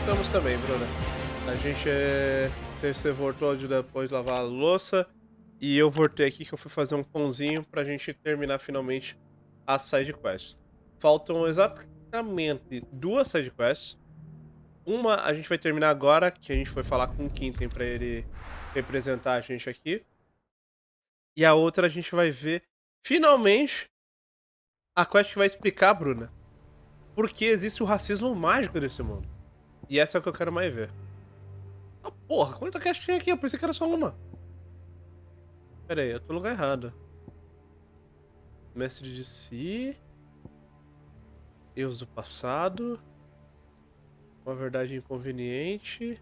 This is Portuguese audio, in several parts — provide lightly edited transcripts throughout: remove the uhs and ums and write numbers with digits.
voltamos também, Bruna. A gente Você voltou depois de lavar a louça. E eu voltei aqui que eu fui fazer um pãozinho pra gente terminar finalmente as side quests. Faltam exatamente duas side quests. Uma a gente vai terminar agora, que a gente foi falar com o Quinten pra ele representar a gente aqui. E a outra a gente vai ver finalmente a quest que vai explicar, Bruna, por que existe o racismo mágico nesse mundo. E essa é o que eu quero mais ver. Ah, porra, quanta quest tem aqui? Eu pensei que era só uma. Pera aí, eu tô no lugar errado. Mestre de si. Erros do passado. Uma verdade inconveniente.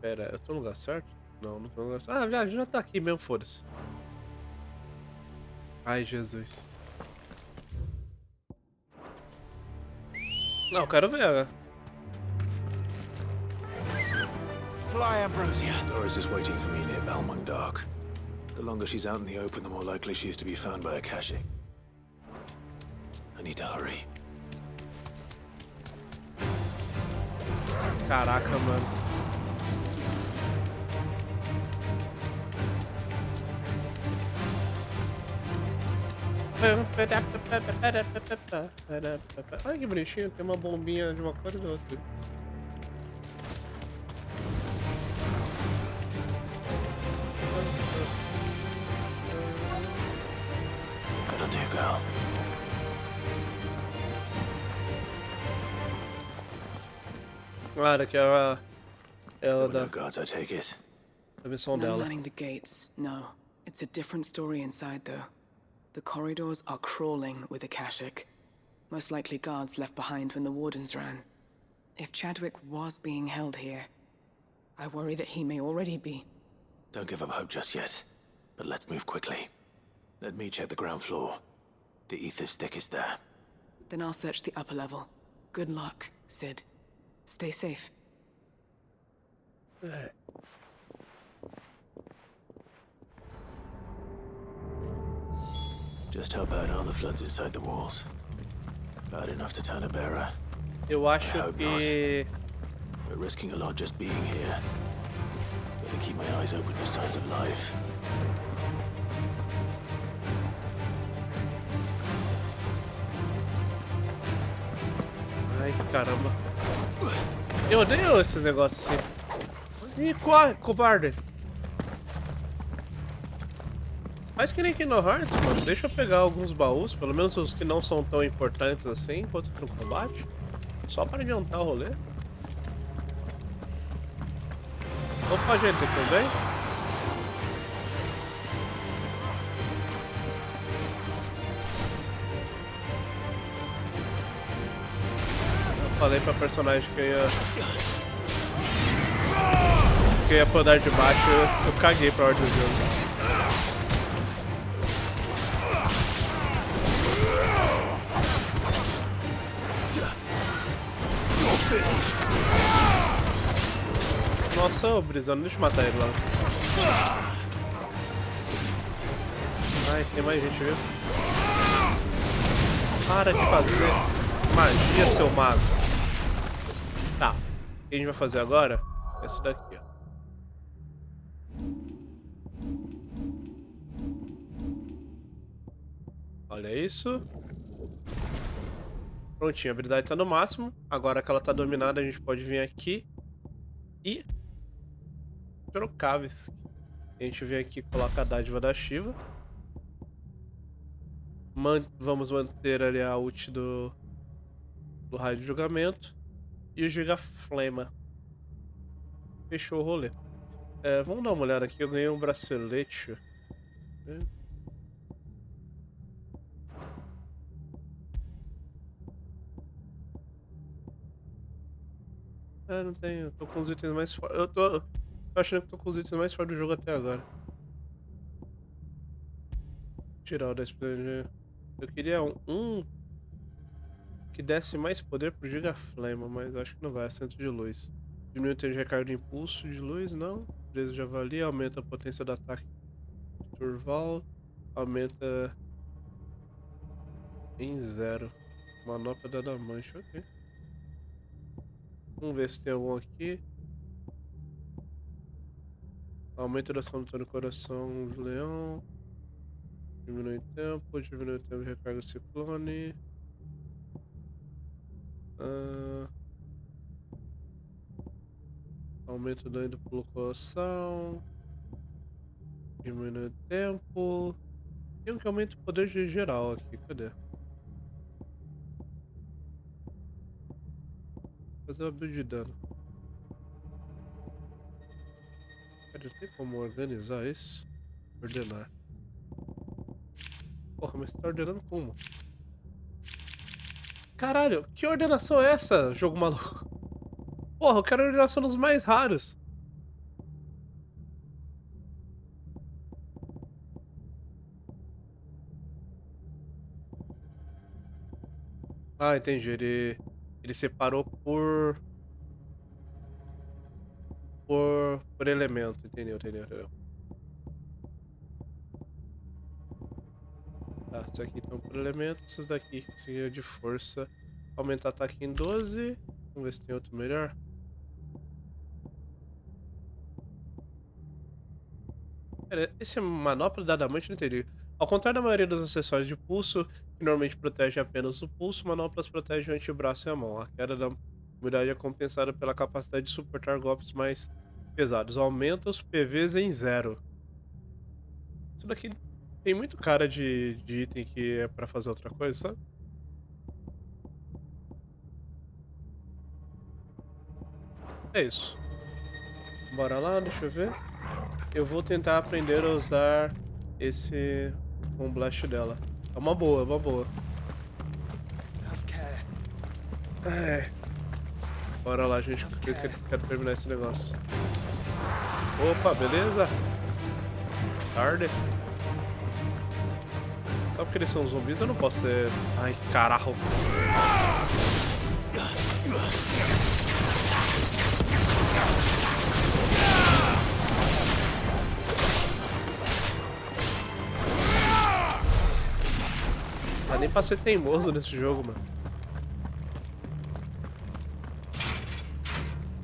Pera, eu tô no lugar certo? Não, não tô no lugar certo. Ah, já tá aqui mesmo, foda-se. Ai, Jesus. Não, eu quero ver. Fly, Ambrosia. Doris is waiting for me near Balmung Dock. The longer she's out in the open, the more likely she is to be found by Akashic. I need to hurry. Caraca, mano. Olha que bonitinho, tem uma bombinha de uma cor e da outra. That'll do, girl. Claro que There ela were no da guards, I take it. missão No dela. manning the gates, no. It's a different story inside, though. The corridors are crawling with Akashic. Most likely guards left behind when the wardens ran. If Chadwick was being held here, I worry that he may already be. Don't give up hope just yet. But let's move quickly. Let me check the ground floor. The ether stick is there. Then I'll search the upper level. Good luck, Sid. Stay safe. Just how bad are the floods inside the walls? Bad enough to turn a bearer. Eu acho hope que We're risking a lot just being here. Better keep my eyes open for signs of life. Ai, caramba. Eu odeio esses negócios assim. Ih, covarde. Faz que nem Kingdom Hearts, mano. Deixa eu pegar alguns baús, pelo menos os que não são tão importantes assim, enquanto no combate. Só para adiantar o rolê. Opa, gente, tudo bem? Eu falei pra personagem que eu ia podar de baixo, eu caguei pra ordem do jogo. Nossa, ô Brisando, deixa eu matar ele lá. Ai, tem mais gente, viu? Para de fazer magia, seu mago. Tá, o que a gente vai fazer agora? Esse daqui, ó. Olha isso. Prontinho, a habilidade tá no máximo. Agora que ela tá dominada, a gente pode vir aqui e trocar. A gente vem aqui e coloca a dádiva da Shiva. Vamos manter ali a ult do raio de julgamento. E o Gigaflema. Fechou o rolê. Vamos dar uma olhada aqui. Eu ganhei um bracelete. Não tenho. Eu tô com os itens mais fortes. Eu tô achando que tô com os itens mais fortes do jogo até agora. Tirar o 10%. Eu queria um que desse mais poder pro Gigaflema, mas acho que não vai. Centro de luz. Diminui o tempo de recarga de impulso de luz, não. Preso de avalia, aumenta a potência do ataque de Turval. Aumenta em 0. Manopla da mancha, ok. Vamos ver se tem algum aqui. Aumenta a duração do turno do coração do leão. Diminui o tempo de recarga do ciclone. Aumenta o dano do pulo colossal. Diminui o tempo. Tem um que aumenta o poder de geral aqui. Cadê? Fazer uma build de dano. Cara, não tem como organizar isso? Ordenar. Porra, mas você tá ordenando como? Caralho, que ordenação é essa, jogo maluco? Porra, eu quero a ordenação dos mais raros. Ah, entendi. Ele separou por elemento. Entendeu. Tá, isso aqui então por elemento. Esses daqui que seria de força. Aumentar ataque em 12. Vamos ver se tem outro melhor. Pera, esse manopla da adamante não entendi. Ao contrário da maioria dos acessórios de pulso, que normalmente protege apenas o pulso, manoplas protegem o antebraço e a mão. A queda da imunidade é compensada pela capacidade de suportar golpes mais pesados. Aumenta os PVs em 0. Isso daqui tem muito cara de item que é pra fazer outra coisa, sabe? É isso. Bora lá, deixa eu ver. Eu vou tentar aprender a usar esse blast dela. É uma boa, é uma boa. É. Bora lá, gente. Eu quero terminar esse negócio. Opa, beleza? Tarde. Só porque eles são zumbis eu não posso ser... Ai, carajo. Não dá nem pra ser teimoso nesse jogo, mano.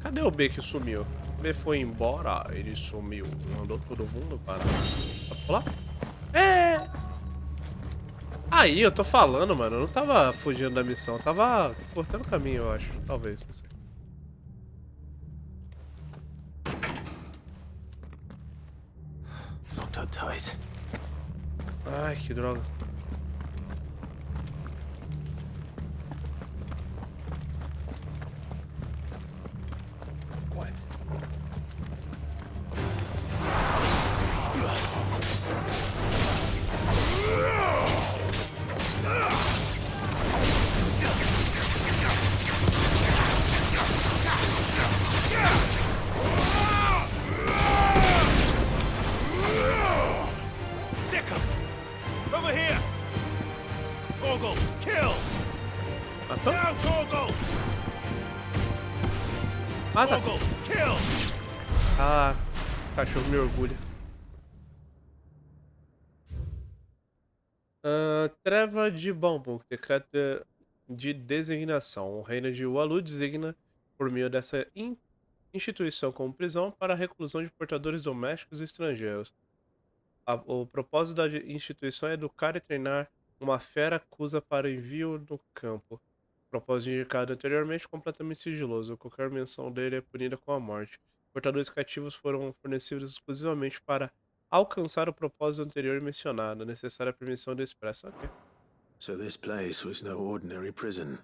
Cadê o B que sumiu? O B foi embora, ele sumiu. Mandou todo mundo para... Pode pular? É! Aí, eu tô falando, mano. Eu não tava fugindo da missão. Eu tava cortando o caminho, eu acho. Talvez, não sei. Not that tight. Ai, que droga. Quiet. Sick of it. Over here. Torgal, kill. Matou? Down, Torgal. Ah, tá. Torgal, kill. Ah, o cachorro me orgulha. Treva de Bambuk, decreto de designação. O reino de Walu designa, por meio dessa instituição como prisão, para a reclusão de portadores domésticos e estrangeiros. O propósito da instituição é educar e treinar uma fera acusa para envio no campo. Propósito indicado anteriormente, completamente sigiloso. Qualquer menção dele é punida com a morte. Portadores cativos foram fornecidos exclusivamente para alcançar o propósito anterior mencionado. Necessária permissão do expresso. Ok. So this place was no ordinary prison.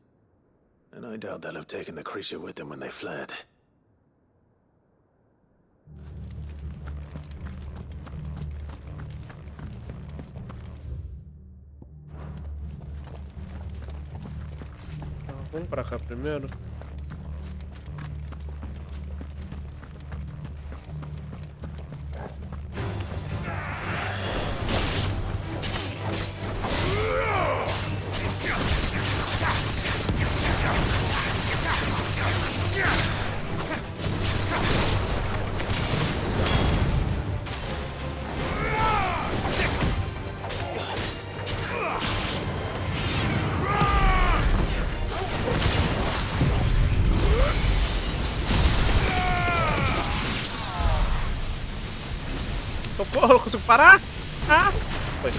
And I doubt they'll have taken the creature with them when they fled. Então, vamos pra cá primeiro. eu não consigo parar! Ah! Foi.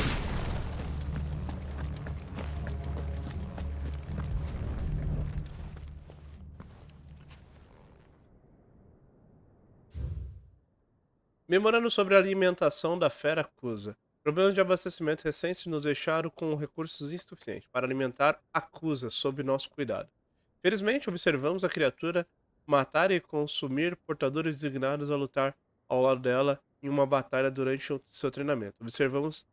Memorando sobre a alimentação da fera acusa. Problemas de abastecimento recentes nos deixaram com recursos insuficientes para alimentar a acusa sob nosso cuidado. Felizmente, observamos a criatura matar e consumir portadores designados a lutar ao lado dela em uma batalha durante o seu treinamento. Observamos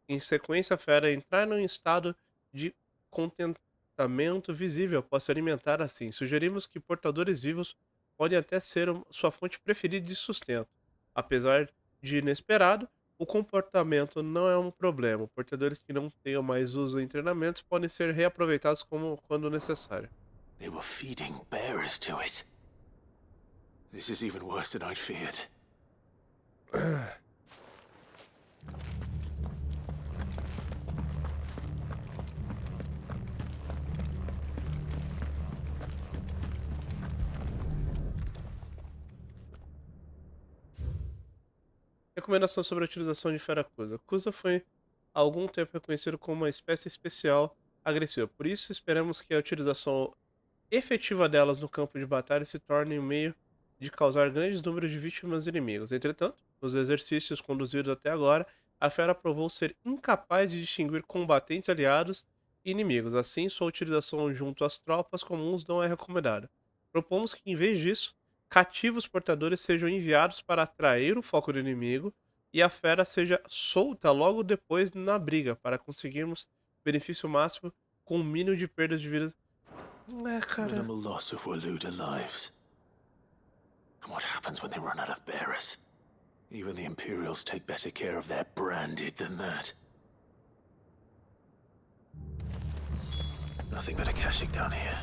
em sequência a fera entrar num estado de contentamento visível após se alimentar assim. Sugerimos que portadores vivos podem até ser sua fonte preferida de sustento. Apesar de inesperado, o comportamento não é um problema. Portadores que não tenham mais uso em treinamentos podem ser reaproveitados quando necessário. They were feeding bearers to it. This is even worse than I'd feared. Recomendação sobre a utilização de fera acusa. Acusa foi há algum tempo reconhecido como uma espécie especial agressiva. Por isso, esperamos que a utilização efetiva delas no campo de batalha se torne um meio de causar grandes números de vítimas inimigos. Entretanto, nos exercícios conduzidos até agora, a fera provou ser incapaz de distinguir combatentes aliados e inimigos. Assim, sua utilização junto às tropas comuns não é recomendada. Propomos que, em vez disso, cativos portadores sejam enviados para atrair o foco do inimigo e a fera seja solta logo depois na briga, para conseguirmos benefício máximo com o mínimo de perdas de vida. Cara. Minimal loss of Waluda lives. And what happens when they run out of bearers? Even the Imperials take better care of their branded than that. Nothing but a caching down here.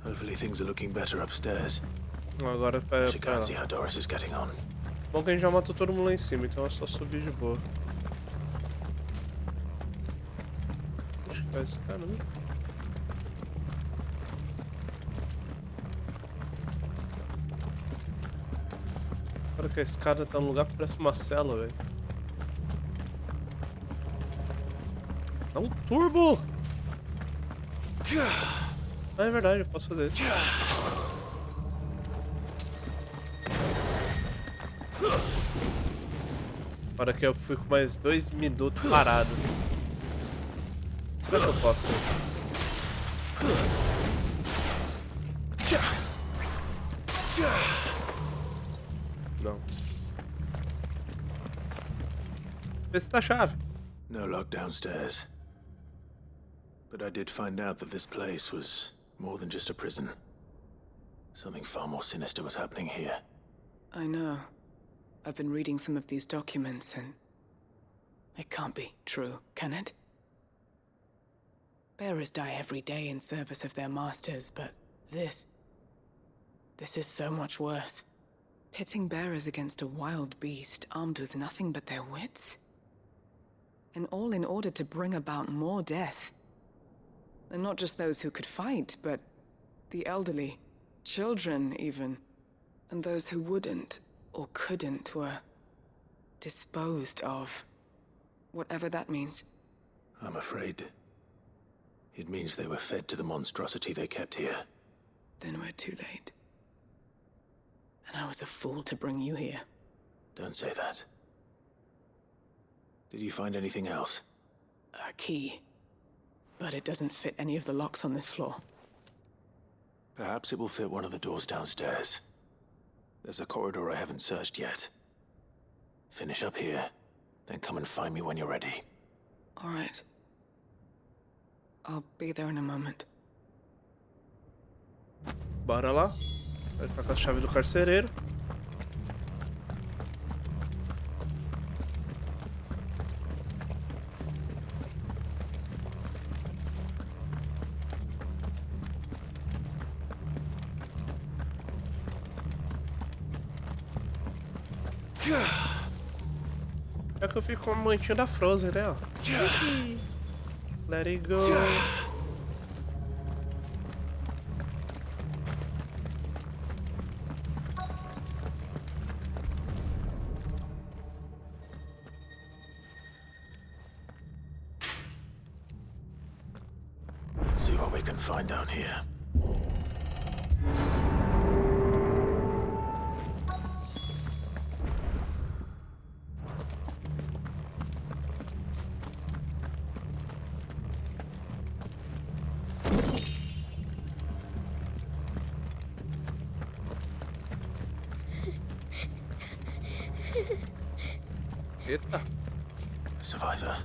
Hopefully things are looking better upstairs. Agora She can't see how Doris is getting on. Bom que a gente já matou todo mundo lá em cima, então é só subir de boa. Acho que vai esse cara, né? Olha que a escada tá num lugar que parece uma cela, velho. Dá um turbo! Ah, é verdade, eu posso fazer isso. Para que eu fico mais 2 minutos parado. Será que eu posso? Não. Vê se tá a chave. No lock downstairs. But I did find out that this place was more than just a prison. Something far more sinister was happening here. I know. I've been reading some of these documents and it can't be true, can it? Bearers die every day in service of their masters, but this is so much worse. Pitting bearers against a wild beast armed with nothing but their wits? And all in order to bring about more death. And not just those who could fight, but the elderly, children even, and those who wouldn't or couldn't were disposed of. Whatever that means. I'm afraid it means they were fed to the monstrosity they kept here. Then we're too late. And I was a fool to bring you here. Don't say that. Did you find anything else? A key. But it doesn't fit any of the locks on this floor. Perhaps it will fit one of the doors downstairs. There's a corridor I haven't searched yet. Finish up here, then come and find me when you're ready. All right. I'll be there in a moment. Bora lá. Vai ficar com a chave do carcereiro. É que eu fico com a mantinha da Frozen, né? Ó. Let it go. can find down here. Eita. Survivor.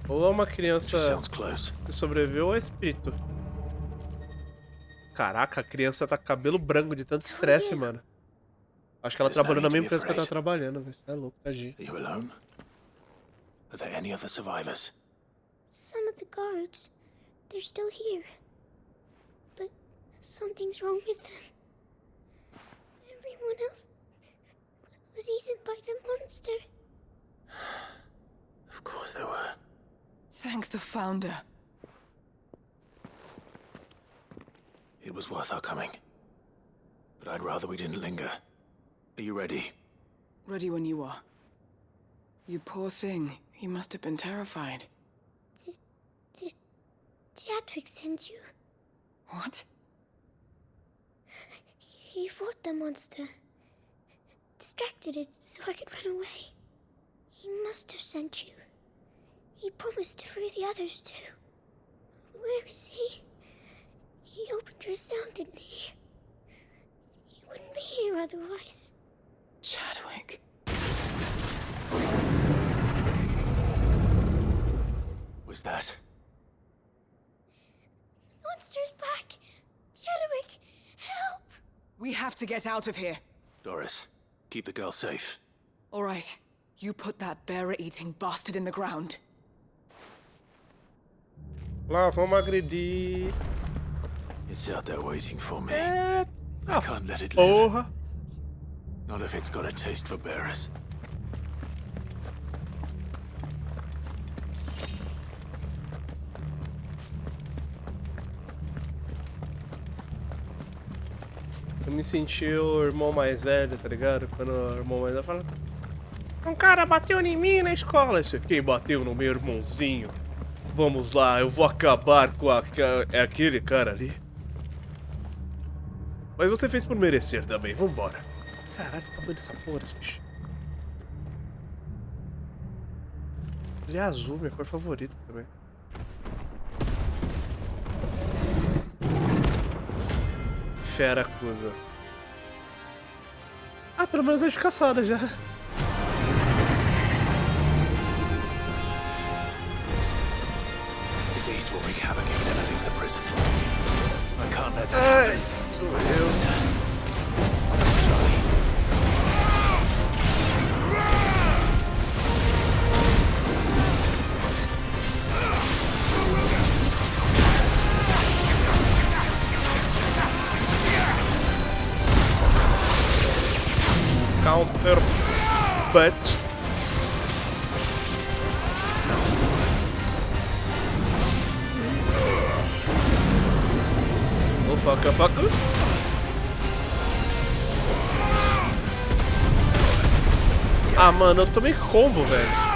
Ou é uma She criança sounds close. que sobreviveu ou é espírito. Caraca, a criança tá com cabelo branco de tanto estresse, mano. Acho que ela There's no trabalhou na need to mesma be empresa que eu tava afraid. trabalhando, velho. Você é louco, tadinho. Are you alone? Are there any other survivors? Some of the guards, they're still here. But something's wrong with them. Everyone else was eaten by the monster. Of course there were. Thank the Founder. It was worth our coming. But I'd rather we didn't linger. Are you ready? Ready when you are. You poor thing. He must have been terrified. Did Chadwick send you? What? He fought the monster. Distracted it so I could run away. He must have sent you. He promised to free the others too. Where is he? He opened your cell, didn't he? He wouldn't be here otherwise. Chadwick. Was that? Monster's back! Chadwick, help! We have to get out of here. Doris, keep the girl safe. All right. You put that bearer-eating bastard in the ground. Lá, vamos agredir. It's out there waiting for me. É... I can't let it live. Porra. Not if it's got a taste for bearers. Eu me senti o irmão mais velho, tá ligado? Quando o irmão mais velho fala: um cara bateu em mim na escola. Esse, quem bateu no meu irmãozinho? Vamos lá, eu vou acabar com é aquele cara ali. Mas você fez por merecer também, vambora. Caralho, acabando essa porra desse bicho. Ele é azul, minha cor favorita também. Fera acusa. Ah, pelo menos é de caçada já. The beast will wreak havoc if it ever leaves the prison. I can't let that happen. Charlie. Counter but oh fuck, fuck. Ah, mano, eu tomei combo, velho.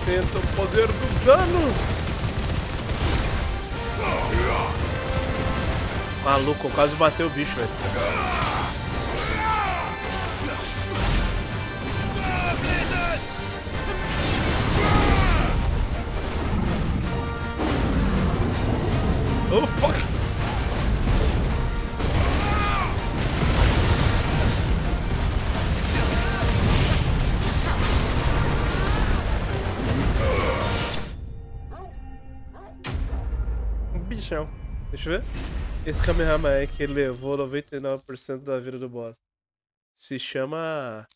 Tenta o poder do dano. Maluco, quase bateu o bicho, velho. Oh, fuck! Um bichão. Deixa eu ver. Esse Kamehameha que ele levou 99% da vida do boss. Se chama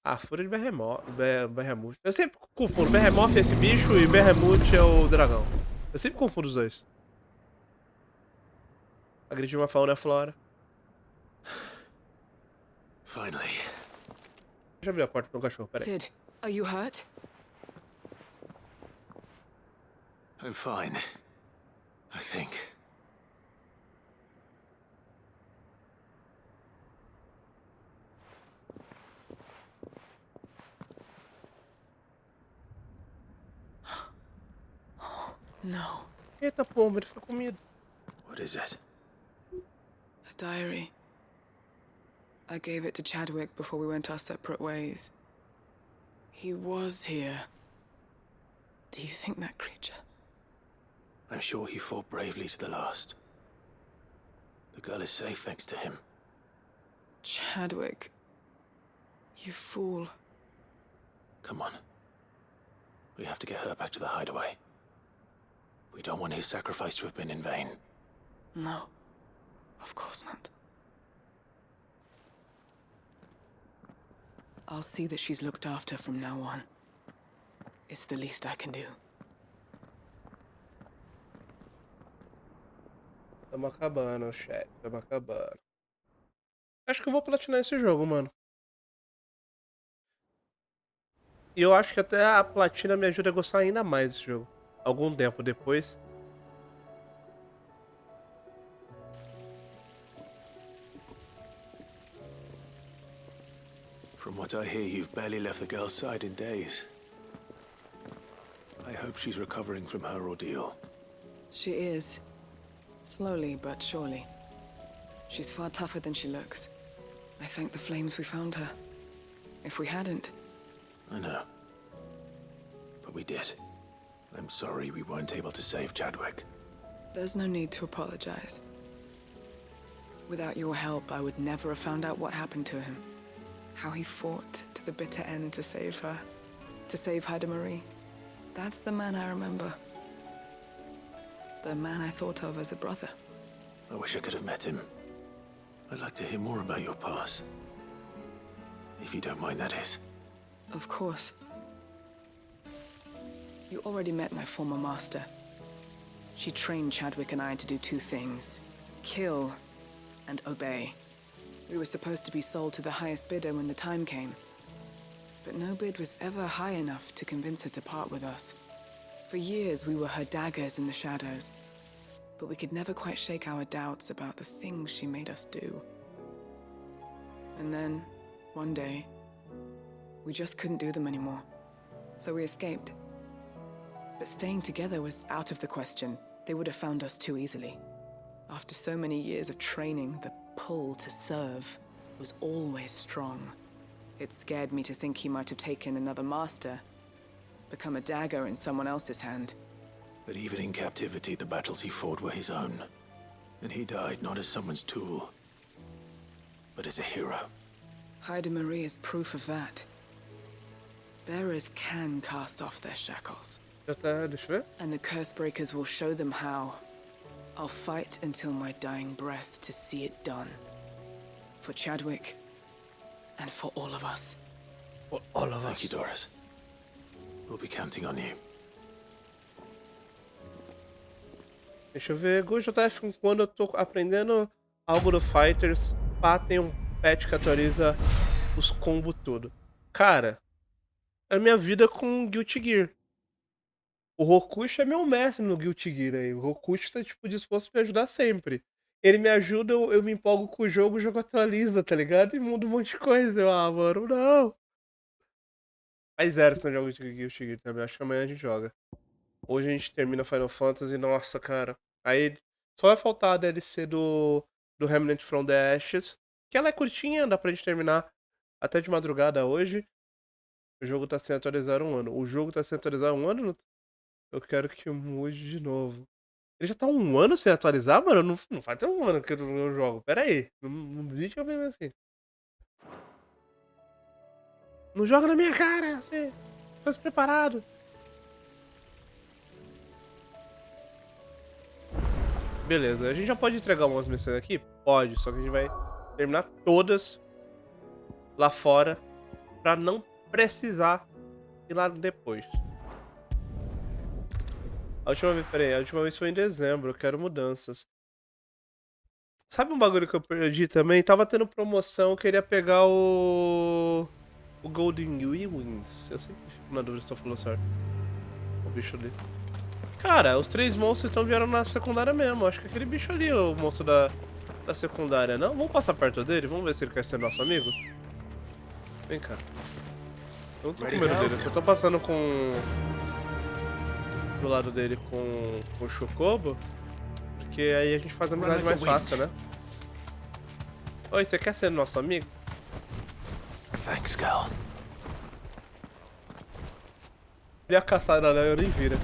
Ah, fúria de Behemoth. Eu sempre confundo. Behemoth é esse bicho e Behemoth é o dragão. Eu sempre confundo os dois. Agrediu uma fauna e a flora. Finally. Já abri a porta pro cachorro, peraí. Sid, are you hurt? I'm fine. I think. No. Eita pomba, ele foi comido. What is it? A diary. I gave it to Chadwick before we went our separate ways. He was here. Do you think that creature? I'm sure he fought bravely to the last. The girl is safe thanks to him. Chadwick. You fool. Come on. We have to get her back to the hideaway. We don't want his sacrifice to have been in vain. No. Of course not. I'll see that she's looked after from now on. It's the least I can do. Tamo acabando, chat. Tamo acabando. Acho que eu vou platinar esse jogo, mano. E eu acho que até a platina me ajuda a gostar ainda mais desse jogo. Algum tempo depois. From what I hear, you've barely left the girl's side in days. I hope she's recovering from her ordeal. She is. Slowly but surely. She's far tougher than she looks. I thank the flames we found her. If we hadn't... I know. But we did. I'm sorry we weren't able to save Chadwick. There's no need to apologize. Without your help, I would never have found out what happened to him. How he fought to the bitter end to save her. To save Haida Marie. That's the man I remember. The man I thought of as a brother. I wish I could have met him. I'd like to hear more about your past. If you don't mind, that is. Of course. You already met my former master. She trained Chadwick and I to do two things. Kill and obey. We were supposed to be sold to the highest bidder when the time came. But no bid was ever high enough to convince her to part with us. For years, we were her daggers in the shadows. But we could never quite shake our doubts about the things she made us do. And then, one day, we just couldn't do them anymore. So we escaped. But staying together was out of the question. They would have found us too easily. After so many years of training, the pull to serve was always strong. It scared me to think he might have taken another master, become a dagger in someone else's hand. But even in captivity, the battles he fought were his own. And he died not as someone's tool, but as a hero. Haida Marie is proof of that. Bearers can cast off their shackles. Já tá, deixa eu ver. And the curse breakers will show them how. I'll fight until my dying breath to see it done. For Chadwick, and for all of us. For all of Thank you, us. Doris. We'll be counting on you. Deixa eu ver. GoJF, quando eu tô aprendendo algo do Fighters, pá, tem um patch que atualiza os combos tudo. Cara, é a minha vida com Guilty Gear. O Rokushi é meu mestre no Guilty Gear aí. O Rokushi tá, tipo, disposto a me ajudar sempre. Ele me ajuda, eu me empolgo com o jogo atualiza, tá ligado? E muda um monte de coisa. Eu, mano, não. Mas zero se não joga de Guilty Gear também. Acho que amanhã a gente joga. Hoje a gente termina Final Fantasy. Nossa, cara. Aí só vai faltar a DLC do Remnant from the Ashes. Que ela é curtinha, dá pra gente terminar até de madrugada hoje. O jogo tá sem atualizar há um ano. O jogo tá sem atualizar há um ano? Eu quero que mude de novo. Ele já tá um ano sem atualizar, mano? Não faz até um ano que eu jogo. Pera aí. Não me diga mesmo assim. Não joga na minha cara, você. Tô despreparado. Beleza, a gente já pode entregar umas missões aqui? Pode, só que a gente vai terminar todas lá fora pra não precisar ir lá depois. A última vez, peraí, a última vez foi em dezembro, eu quero mudanças. Sabe um bagulho que eu perdi também? Tava tendo promoção, eu queria pegar o Golden Wings. Eu sempre fico na dúvida se tô falando certo. O bicho ali. Cara, os 3 monstros então vieram na secundária mesmo. Acho que aquele bicho ali é o monstro da secundária, não? Vamos passar perto dele? Vamos ver se ele quer ser nosso amigo? Vem cá. Eu não tô com medo dele, eu só tô passando com... do lado dele com o Chocobo. Porque aí a gente faz a amizade mais fácil, né? Oi, você quer ser nosso amigo? Thanks, Cal. Ele ia caçar na eu nem vira.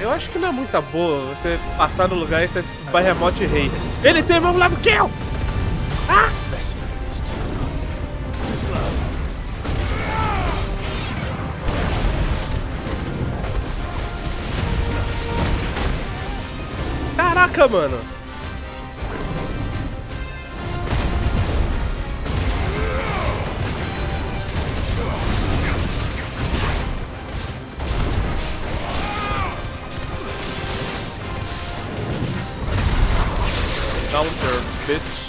Eu acho que não é muito boa você passar no lugar e ter esse Behemoth rei. Ele tem o mesmo lado que eu! Ah! Caraca, mano! Counter, bitch.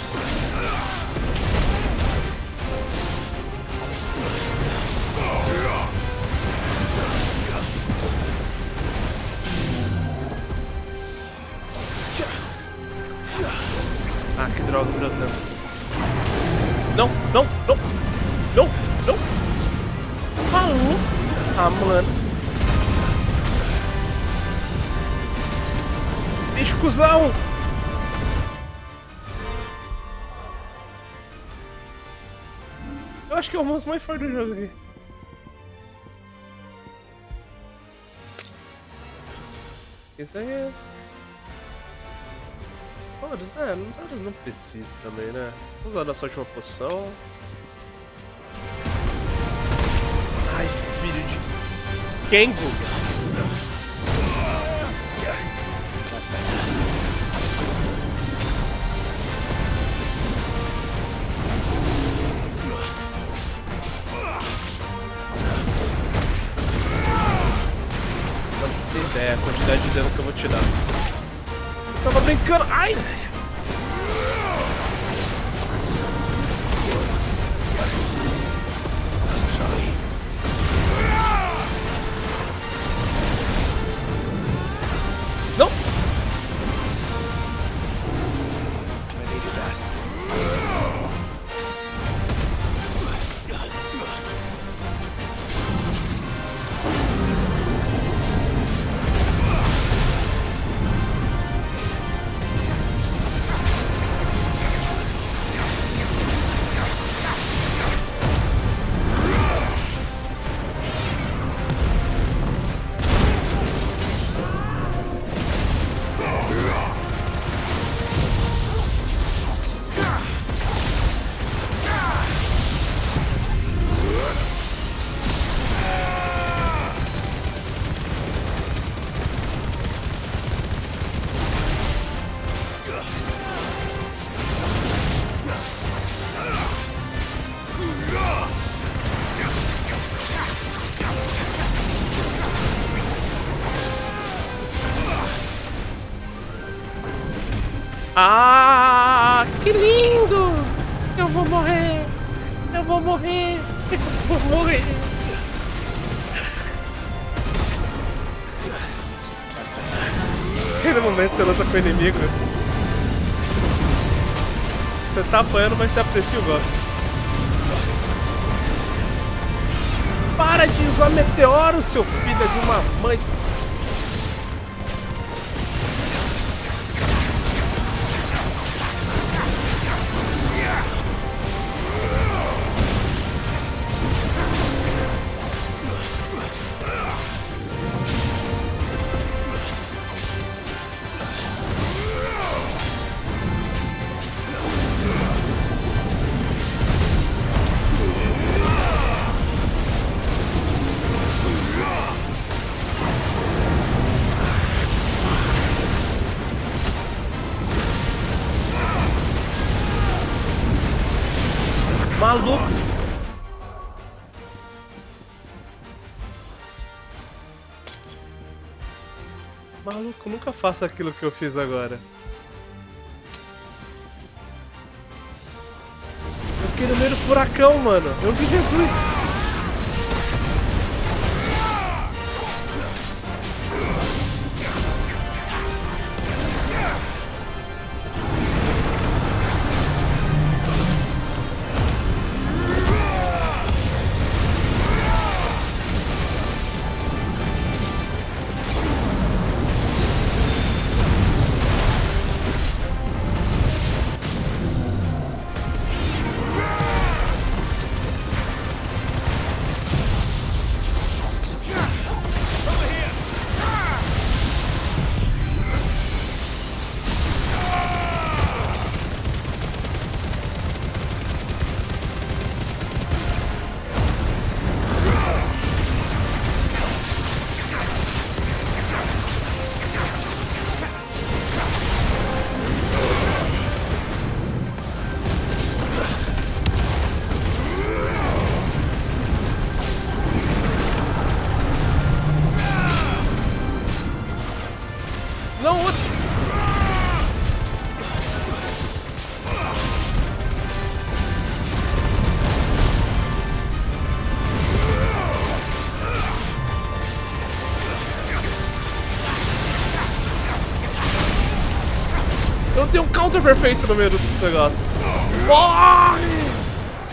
Ah, que droga, meu Deus do céu. Não, não, não, não, não. Maluco. Ah, mano. Bicho cuzão. Eu acho que é o monstro mais forte do jogo aqui. Isso aí é... Todos, não precisa também, né? Vamos usar nossa última poção. Ai, filho de... Kengo! Só pra você ter ideia, a quantidade de dano que eu vou te dar. Eu tava brincando. Ai! Não! Ah, que lindo! Eu vou morrer! Eu vou morrer! Eu vou morrer! Aquele momento você luta com o inimigo. Você tá apanhando, mas você aprecia o golpe. Para de usar meteoro, seu filho de uma mãe! Maluco. Maluco, nunca faço aquilo que eu fiz agora. Eu fiquei no meio do furacão, mano. Eu vi Jesus. Não, outro. Eu tenho um counter perfeito no meio do negócio. Morre!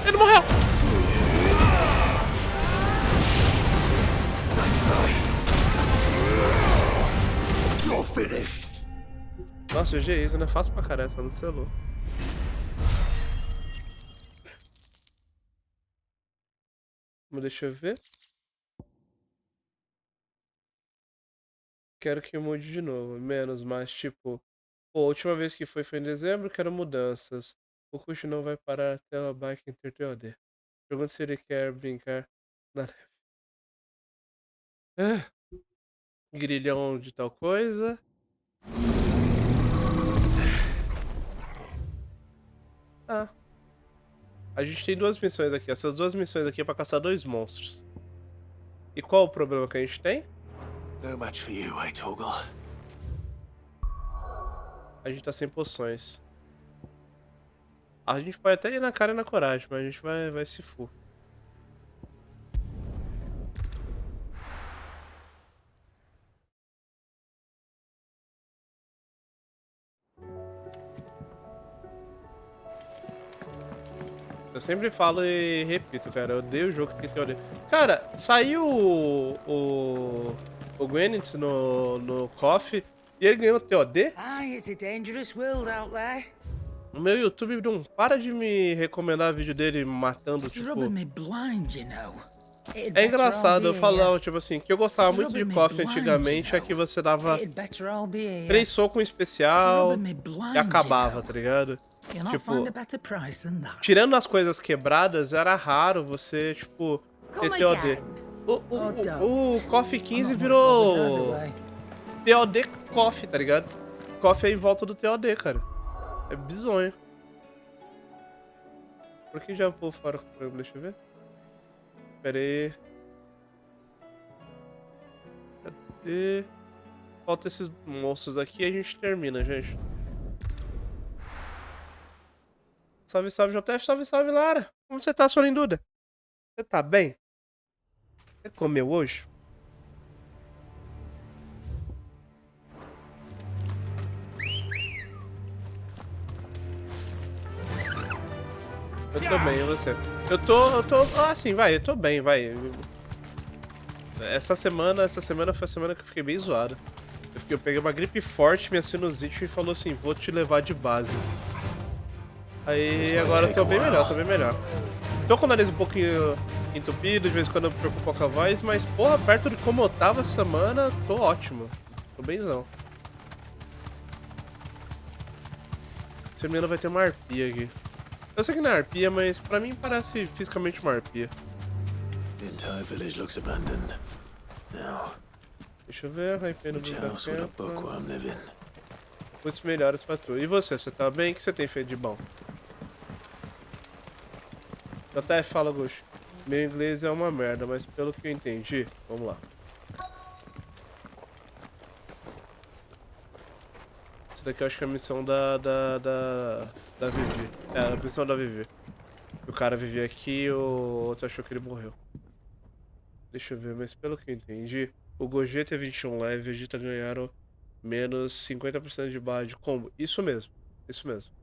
Ele morreu! Nossa, GG, isso não é fácil pra caralho, só no celular. Deixa eu ver. Quero que mude de novo. Menos, mais tipo... Pô, a última vez que foi em dezembro, quero mudanças. O Kush não vai parar até a bike Inter TOD. Pergunta se ele quer brincar na neve. Grilhão de tal coisa. Ah. A gente tem duas missões aqui. Essas duas missões aqui é pra caçar 2 monstros. E qual o problema que a gente tem? No match for you, eh, Toggle? A gente tá sem poções. A gente pode até ir na cara e na coragem, mas a gente vai se fuder. Eu sempre falo e repito, cara. Eu odeio o jogo que tem teoria. Cara, saiu o Gwyneth no KOF e ele ganhou TOD. O meu YouTube não para de me recomendar vídeo dele matando, tipo... É engraçado, eu falava, tipo assim, que eu gostava muito de KOF antigamente é que você dava 3 socos especial e acabava, tá ligado? Tipo, tirando as coisas quebradas, era raro você, tipo, ter TOD. O KOF 15 virou TOD KOF, tá ligado? KOF é em volta do TOD, cara. É bizonho. Por que já pôr fora o problema? Deixa eu ver. Pera aí. Cadê? Falta esses monstros aqui e a gente termina, gente. Salve, salve, JF. Salve, salve, Lara. Como você tá, sua linduda? Você tá bem? Você comeu hoje? Eu tô bem, e você? Eu tô... assim, vai, eu tô bem, vai. Essa semana foi a semana que eu fiquei bem zoado. Eu peguei uma gripe forte, minha sinusite, e falou assim, vou te levar de base. Aí agora eu tô bem melhor, Tô com o nariz um pouquinho entupido, de vez em quando eu preocupo com a voz, mas porra, perto de como eu tava essa semana, tô ótimo. Tô benzão. Se não vai ter uma arpia aqui. Eu sei que não é arpia, mas pra mim parece fisicamente uma arpia. The entire village looks abandoned. Now, Deixa eu ver, arpia no which house would a bookworm live in? Os melhores pra tu. E você tá bem? O que você tem feito de bom? JF fala, Ghost. Meu inglês é uma merda, mas pelo que eu entendi, vamos lá. Isso daqui eu acho que é a missão da Vivi. É, a missão da Vivi. O cara vivia aqui e o outro achou que ele morreu. Deixa eu ver, mas pelo que eu entendi, o Gogeta e 21 lá e Vegeta ganharam menos 50% de barra de combo. Isso mesmo, isso mesmo.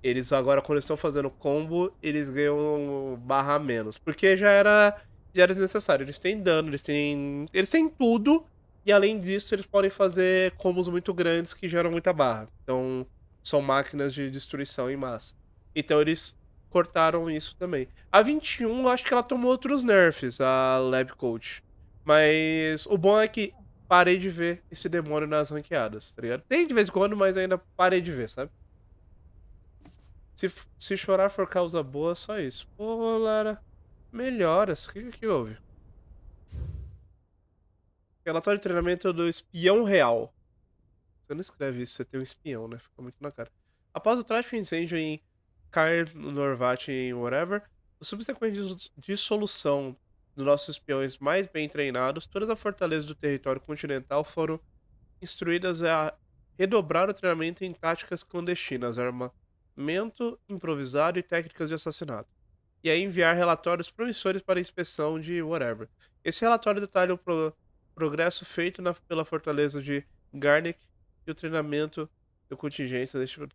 Eles agora, quando estão fazendo combo, eles ganham barra a menos. Porque já era desnecessário. Eles têm dano, eles têm tudo. E além disso, eles podem fazer combos muito grandes que geram muita barra. Então, são máquinas de destruição em massa. Então, eles cortaram isso também. A 21, eu acho que ela tomou outros nerfs, a Lab Coach. Mas o bom é que parei de ver esse demônio nas ranqueadas, tá ligado? Tem de vez em quando, mas ainda parei de ver, sabe? Se chorar for causa boa, só isso. Pô, Lara, melhoras. O que houve? Relatório de treinamento do espião real. Você não escreve isso, você tem um espião, né? Fica muito na cara. Após o trágico incêndio em Cair Norvat em whatever, o subsequente dissolução dos nossos espiões mais bem treinados, todas as fortalezas do território continental foram instruídas a redobrar o treinamento em táticas clandestinas, armamento improvisado e técnicas de assassinato. E aí enviar relatórios promissores para inspeção de whatever. Esse relatório detalha o progresso feito pela fortaleza de Garnick e o treinamento do contingente. Deixa eu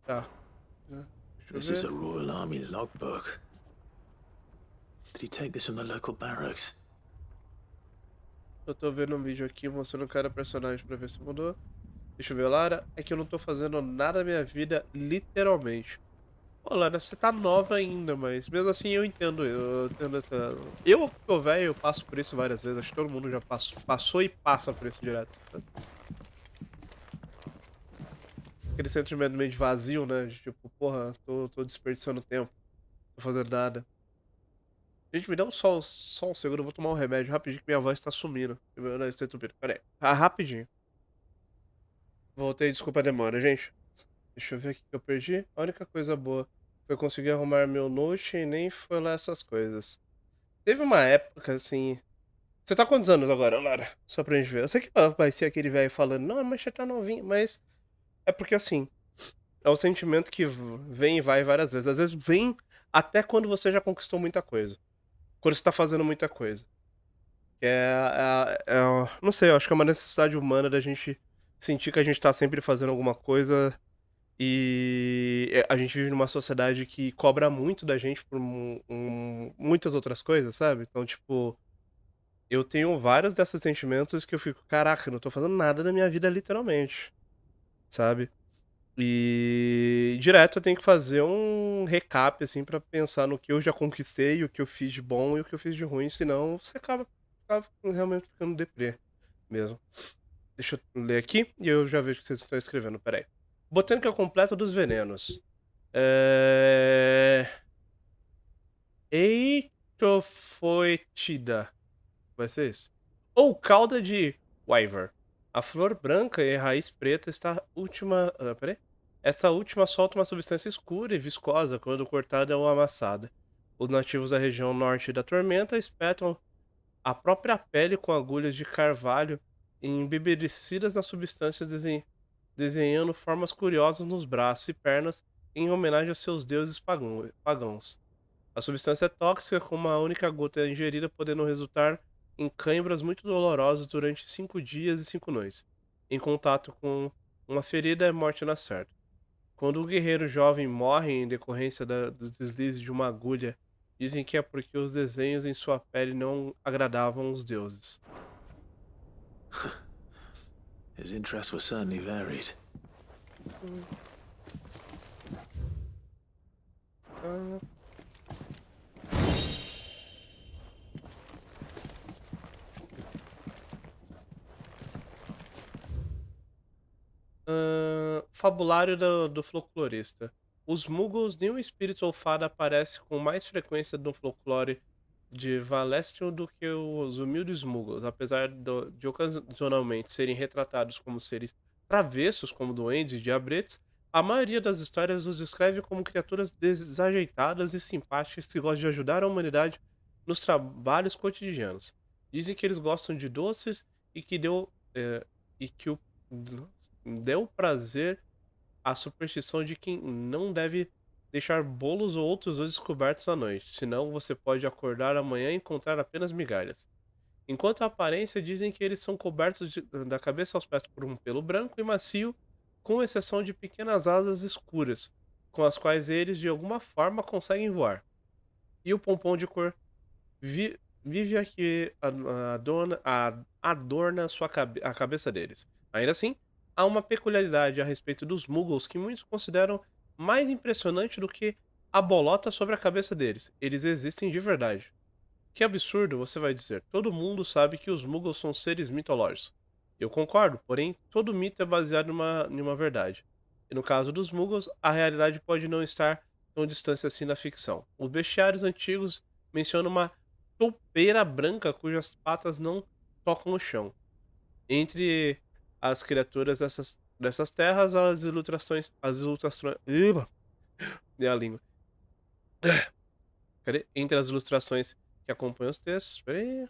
This is ver. a Royal Army logbook. Did he take this from the local barracks? Eu tô vendo um vídeo aqui mostrando cada personagem pra ver se mudou. Deixa eu ver, Lara. É que eu não tô fazendo nada na minha vida, literalmente. Pô, Lara, você tá nova ainda, mas mesmo assim eu entendo. Eu entendo. Eu, que tô velho, eu passo por isso várias vezes. Acho que todo mundo já passou e passa por isso direto. Né? Aquele sentimento meio de vazio, né? De tipo, porra, tô desperdiçando tempo. Tô fazendo nada. Gente, me dá só um segundo, eu vou tomar um remédio rapidinho que minha voz tá sumindo. Não, está entupido. Pera aí. Ah, rapidinho. Voltei, desculpa a demora, gente. Deixa eu ver o que eu perdi. A única coisa boa foi conseguir arrumar meu note e nem foi lá essas coisas. Teve uma época, assim... Você tá quantos anos agora, Lara? Só pra gente ver. Eu sei que vai ser aquele velho falando, não, mas você tá novinho, mas... É porque, assim, é o sentimento que vem e vai várias vezes. Às vezes vem até quando você já conquistou muita coisa. Quando você tá fazendo muita coisa. Não sei, eu acho que é uma necessidade humana da gente sentir que a gente tá sempre fazendo alguma coisa e a gente vive numa sociedade que cobra muito da gente por muitas outras coisas, sabe? Então, tipo, eu tenho vários desses sentimentos que eu fico, caraca, eu não tô fazendo nada da minha vida literalmente, sabe? E direto eu tenho que fazer um recap, assim, pra pensar no que eu já conquistei, o que eu fiz de bom e o que eu fiz de ruim, senão você acaba realmente ficando deprê mesmo. Deixa eu ler aqui e eu já vejo o que vocês estão escrevendo, peraí. Botânica completa dos venenos. Eitofoetida. Vai ser isso. Ou cauda de Wyver. A flor branca e a raiz preta está última. Peraí. Essa última solta uma substância escura e viscosa quando cortada ou amassada. Os nativos da região norte da tormenta espetam a própria pele com agulhas de carvalho embebedecidas na substância, desenhando formas curiosas nos braços e pernas em homenagem aos seus deuses pagãos. A substância é tóxica, com uma única gota ingerida podendo resultar em cãibras muito dolorosas durante 5 dias e 5 noites. Em contato com uma ferida, é morte na certa. Quando um guerreiro jovem morre em decorrência do deslize de uma agulha, dizem que é porque os desenhos em sua pele não agradavam os deuses. His interests were certainly varied. Ah. Fabulário do folclorista. Os muggles, nenhum espírito ou fada aparece com mais frequência no folclore de Valestion do que os humildes muggles, apesar de ocasionalmente serem retratados como seres travessos, como duendes e diabretes. A maioria das histórias os descreve como criaturas desajeitadas e simpáticas que gostam de ajudar a humanidade nos trabalhos cotidianos. Dizem que eles gostam de doces e que e que o deu prazer à superstição de que não deve deixar bolos ou outros doces cobertos à noite, senão você pode acordar amanhã e encontrar apenas migalhas. Enquanto a aparência, dizem que eles são cobertos da cabeça aos pés por um pelo branco e macio, com exceção de pequenas asas escuras, com as quais eles de alguma forma conseguem voar. E o pompom de cor vive aqui adorna a cabeça deles. Ainda assim, há uma peculiaridade a respeito dos muggles que muitos consideram mais impressionante do que a bolota sobre a cabeça deles. Eles existem de verdade. Que absurdo, você vai dizer. Todo mundo sabe que os Muggles são seres mitológicos. Eu concordo, porém, todo mito é baseado numa verdade. E no caso dos Muggles, a realidade pode não estar tão distante assim na ficção. Os bestiários antigos mencionam uma toupeira branca cujas patas não tocam o chão. Entre as criaturas dessas terras, minha língua. Cadê? Entre as ilustrações que acompanham os textos. Peraí.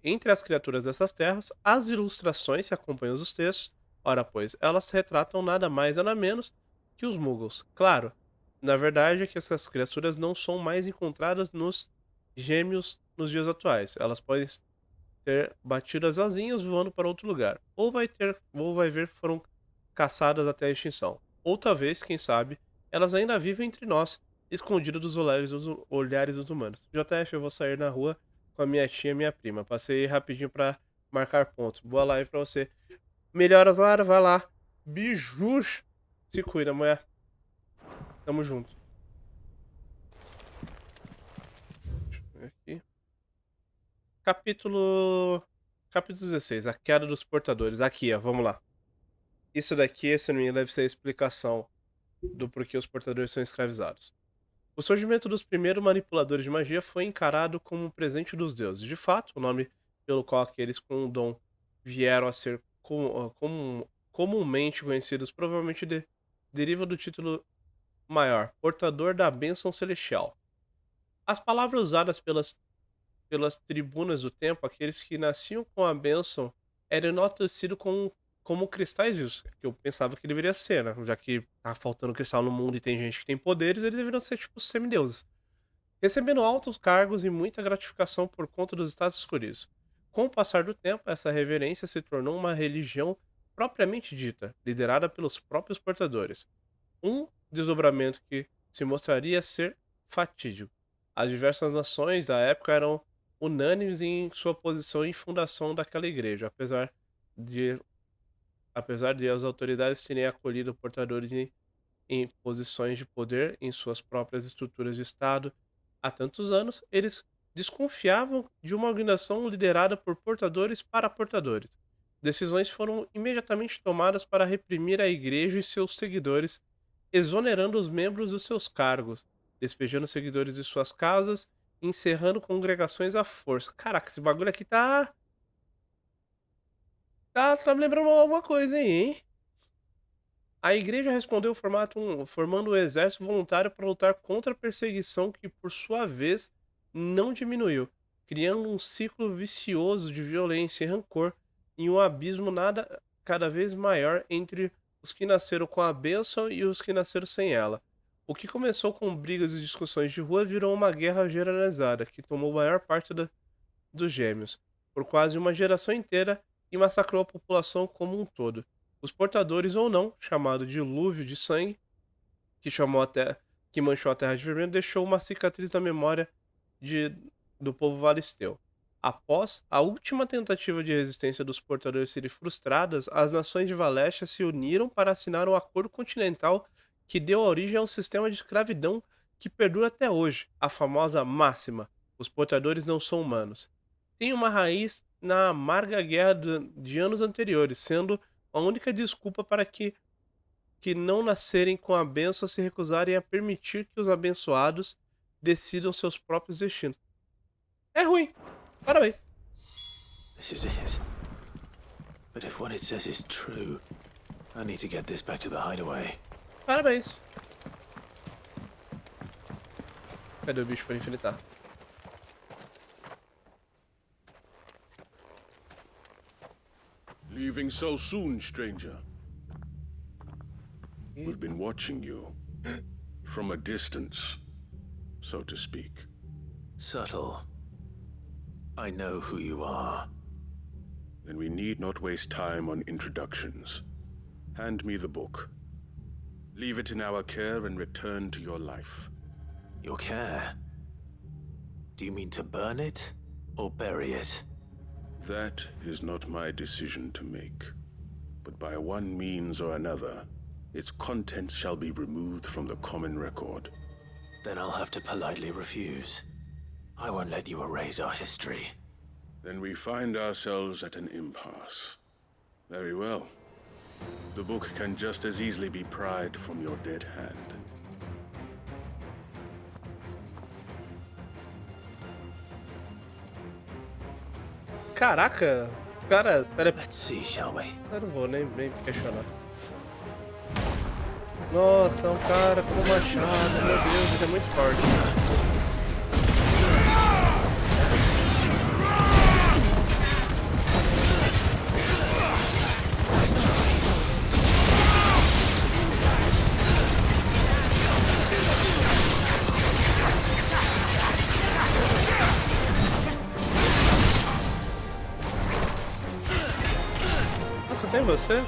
Entre as criaturas dessas terras, as ilustrações que acompanham os textos. Ora, pois, elas retratam nada mais nada menos que os Muggles. Claro, na verdade é que essas criaturas não são mais encontradas nos gêmeos nos dias atuais. Elas podem ter batido as asinhas voando para outro lugar. Ou vai ver foram caçadas até a extinção. Ou talvez, quem sabe, elas ainda vivem entre nós, escondidas dos olhares dos humanos. JF, eu vou sair na rua com a minha tia e minha prima. Passei rapidinho pra marcar ponto. Boa live pra você. Melhoras, Lara, vai lá. Bijus. Se cuida, mulher. Tamo junto. Deixa eu ver aqui. Capítulo 16. A queda dos portadores. Aqui, ó. Vamos lá. Isso daqui, se não me engano, deve ser a explicação do porquê os portadores são escravizados. O surgimento dos primeiros manipuladores de magia foi encarado como um presente dos deuses. De fato, o nome pelo qual aqueles com o dom vieram a ser comumente conhecidos provavelmente deriva do título maior, portador da bênção celestial. As palavras usadas pelas tribunas do tempo, aqueles que nasciam com a bênção, eram enaltecidos como cristais disso, que eu pensava que deveria ser, né? Já que tá faltando cristal no mundo e tem gente que tem poderes, eles deveriam ser tipo semideuses. Recebendo altos cargos e muita gratificação por conta dos status escolhidos. Com o passar do tempo, essa reverência se tornou uma religião propriamente dita, liderada pelos próprios portadores. Um desdobramento que se mostraria ser fatídico. As diversas nações da época eram unânimes em sua posição e fundação daquela igreja, de apesar de as autoridades terem acolhido portadores em posições de poder em suas próprias estruturas de Estado há tantos anos, eles desconfiavam de uma organização liderada por portadores para portadores. Decisões foram imediatamente tomadas para reprimir a igreja e seus seguidores, exonerando os membros dos seus cargos, despejando os seguidores de suas casas e encerrando congregações à força. Caraca, esse bagulho aqui tá me lembrando alguma coisa aí, hein? A igreja respondeu formando um exército voluntário para lutar contra a perseguição que, por sua vez, não diminuiu, criando um ciclo vicioso de violência e rancor e um abismo cada vez maior entre os que nasceram com a bênção e os que nasceram sem ela. O que começou com brigas e discussões de rua virou uma guerra generalizada que tomou a maior parte dos gêmeos, por quase uma geração inteira, e massacrou a população como um todo. Os portadores ou não, chamado dilúvio de sangue, que manchou a terra de vermelho, deixou uma cicatriz na memória do povo valisteu. Após a última tentativa de resistência dos portadores serem frustradas, as nações de Valestia se uniram para assinar um acordo continental que deu origem a um sistema de escravidão que perdura até hoje, a famosa máxima: os portadores não são humanos. Tem uma raiz na amarga guerra de anos anteriores, sendo a única desculpa para que não nascerem com a bênção se recusarem a permitir que os abençoados decidam seus próprios destinos. É ruim. Parabéns. This is it. But if what it says is true, I need to get this back to the hideaway. Parabéns. Cadê o bicho pra infinitar? Leaving so soon, stranger. We've been watching you. From a distance, so to speak. Subtle. I know who you are. Then we need not waste time on introductions. Hand me the book. Leave it in our care and return to your life. Your care? Do you mean to burn it or bury it? That is not my decision to make. But by one means or another, its contents shall be removed from the common record. Then I'll have to politely refuse. I won't let you erase our history. Then we find ourselves at an impasse. Very well. The book can just as easily be pried from your dead hand. Caraca, cara, Let's see, shall we? eu não vou nem questionar. Nossa, é um cara com um machado, meu Deus, ele é muito forte. Nossa, tem você?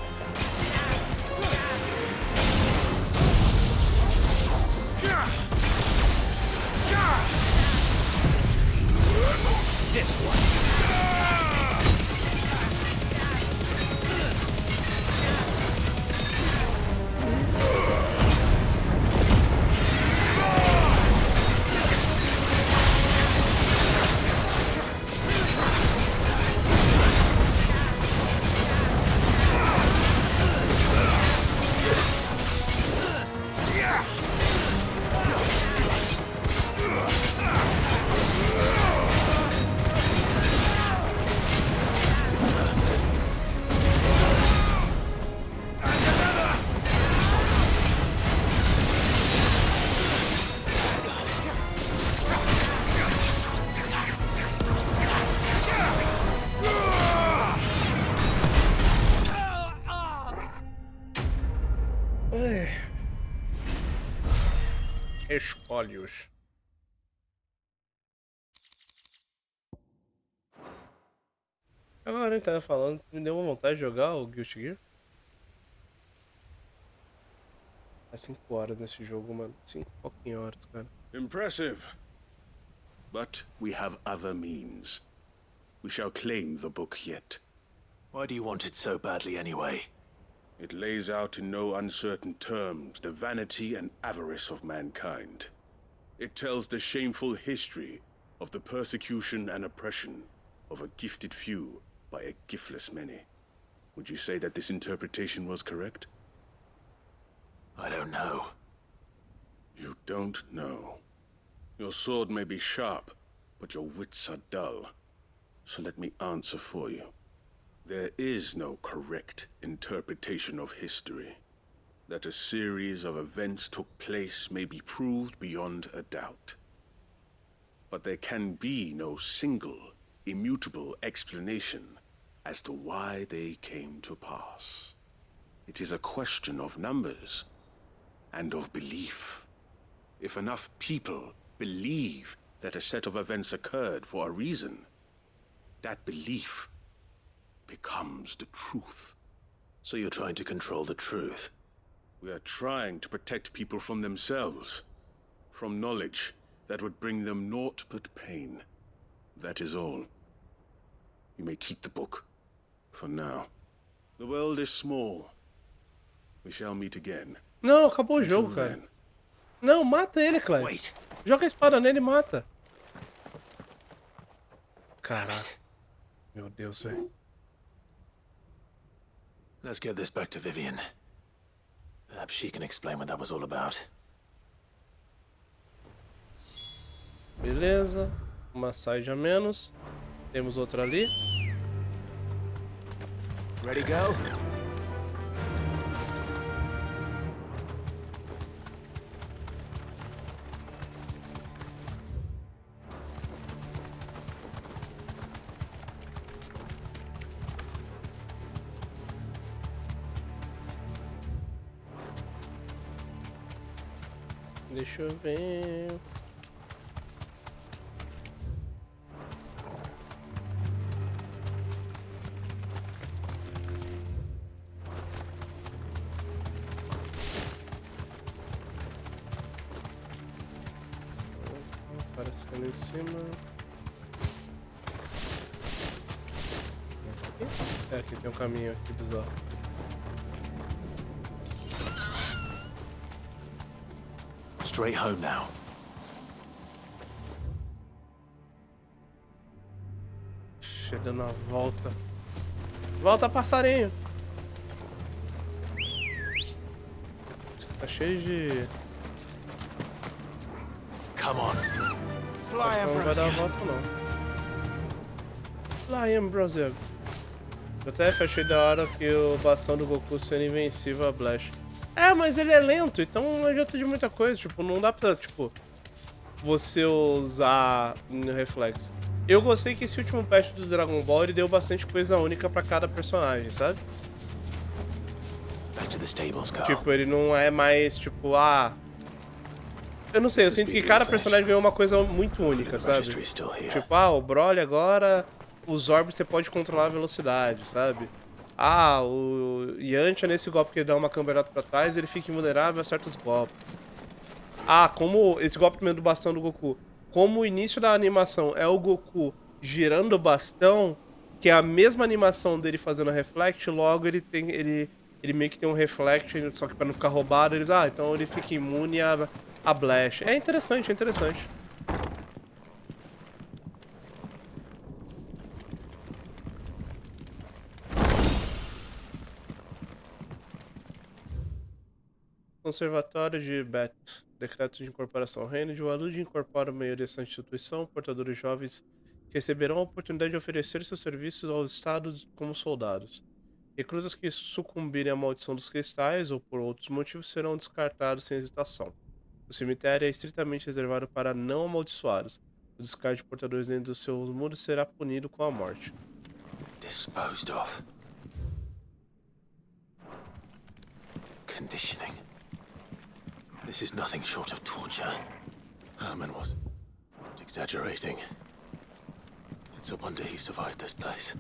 Espólios. Agora, então, falando, me deu uma vontade de jogar o Guilty Gear. Faz 5 horas nesse jogo, mano. 5 fucking horas, cara. Impressive. But we have other means. We shall claim the book yet. Why do you want it so badly anyway? It lays out in no uncertain terms the vanity and avarice of mankind. It tells the shameful history of the persecution and oppression of a gifted few by a giftless many. Would you say that this interpretation was correct? I don't know. You don't know. Your sword may be sharp, but your wits are dull. So let me answer for you. There is no correct interpretation of history. That a series of events took place may be proved beyond a doubt. But there can be no single, immutable explanation as to why they came to pass. It is a question of numbers and of belief. If enough people believe that a set of events occurred for a reason, that belief becomes the truth. So you're trying to control the truth? We are trying to protect people from themselves, from knowledge that would bring them naught but pain. That is all. You may keep the book, for now. The world is small. We shall meet again. Não, acabou o jogo, cara. Não, mata ele, Clem. Wait. Joga a espada nele e mata. Caraca. Meu Deus, velho. Let's get this back to Vivian. Perhaps she can explain what that was all about. Beleza. Uma side a menos. Temos outra ali. Ready, go? Deixa eu ver. Parece que ali em cima. É, aqui tem um caminho aqui bizarro. Straight home now. Dando a volta. Volta, passarinho! Isso aqui tá cheio de... Come on. Fly, Não vai dar a Ambrosia. volta, não. Fly, Ambrosia. Eu até achei da hora que o bastão do Goku sendo invencível a Blast. É, mas ele é lento, então não adianta de muita coisa. Tipo, não dá pra, tipo, você usar no reflexo. Eu gostei que esse último patch do Dragon Ball ele deu bastante coisa única pra cada personagem, sabe? Back to the stables, Carl. Tipo, ele não é mais, tipo, eu não sei, eu sinto que cada personagem ganhou uma coisa muito única, sabe? Tipo, o Broly agora, os orbes você pode controlar a velocidade, sabe? O Yantia nesse golpe que ele dá uma cambalhota pra trás, ele fica invulnerável a certos golpes. Como esse golpe mesmo do bastão do Goku. Como o início da animação é o Goku girando o bastão, que é a mesma animação dele fazendo reflect, logo ele meio que tem um reflect, só que pra não ficar roubado, então ele fica imune a Blast. É interessante, é interessante. Conservatório de Beto. Decreto de incorporação. Reino de Walud incorpora a maioria dessa instituição. Portadores jovens que receberão a oportunidade de oferecer seus serviços aos estados como soldados. Recrutas que sucumbirem à maldição dos cristais ou por outros motivos serão descartados sem hesitação. O cemitério é estritamente reservado para não amaldiçoados. O descarte de portadores dentro dos seus muros será punido com a morte. Disposed of. Conditioning. This is nothing short of torture. Herman was exaggerating. It's a wonder he survived this place.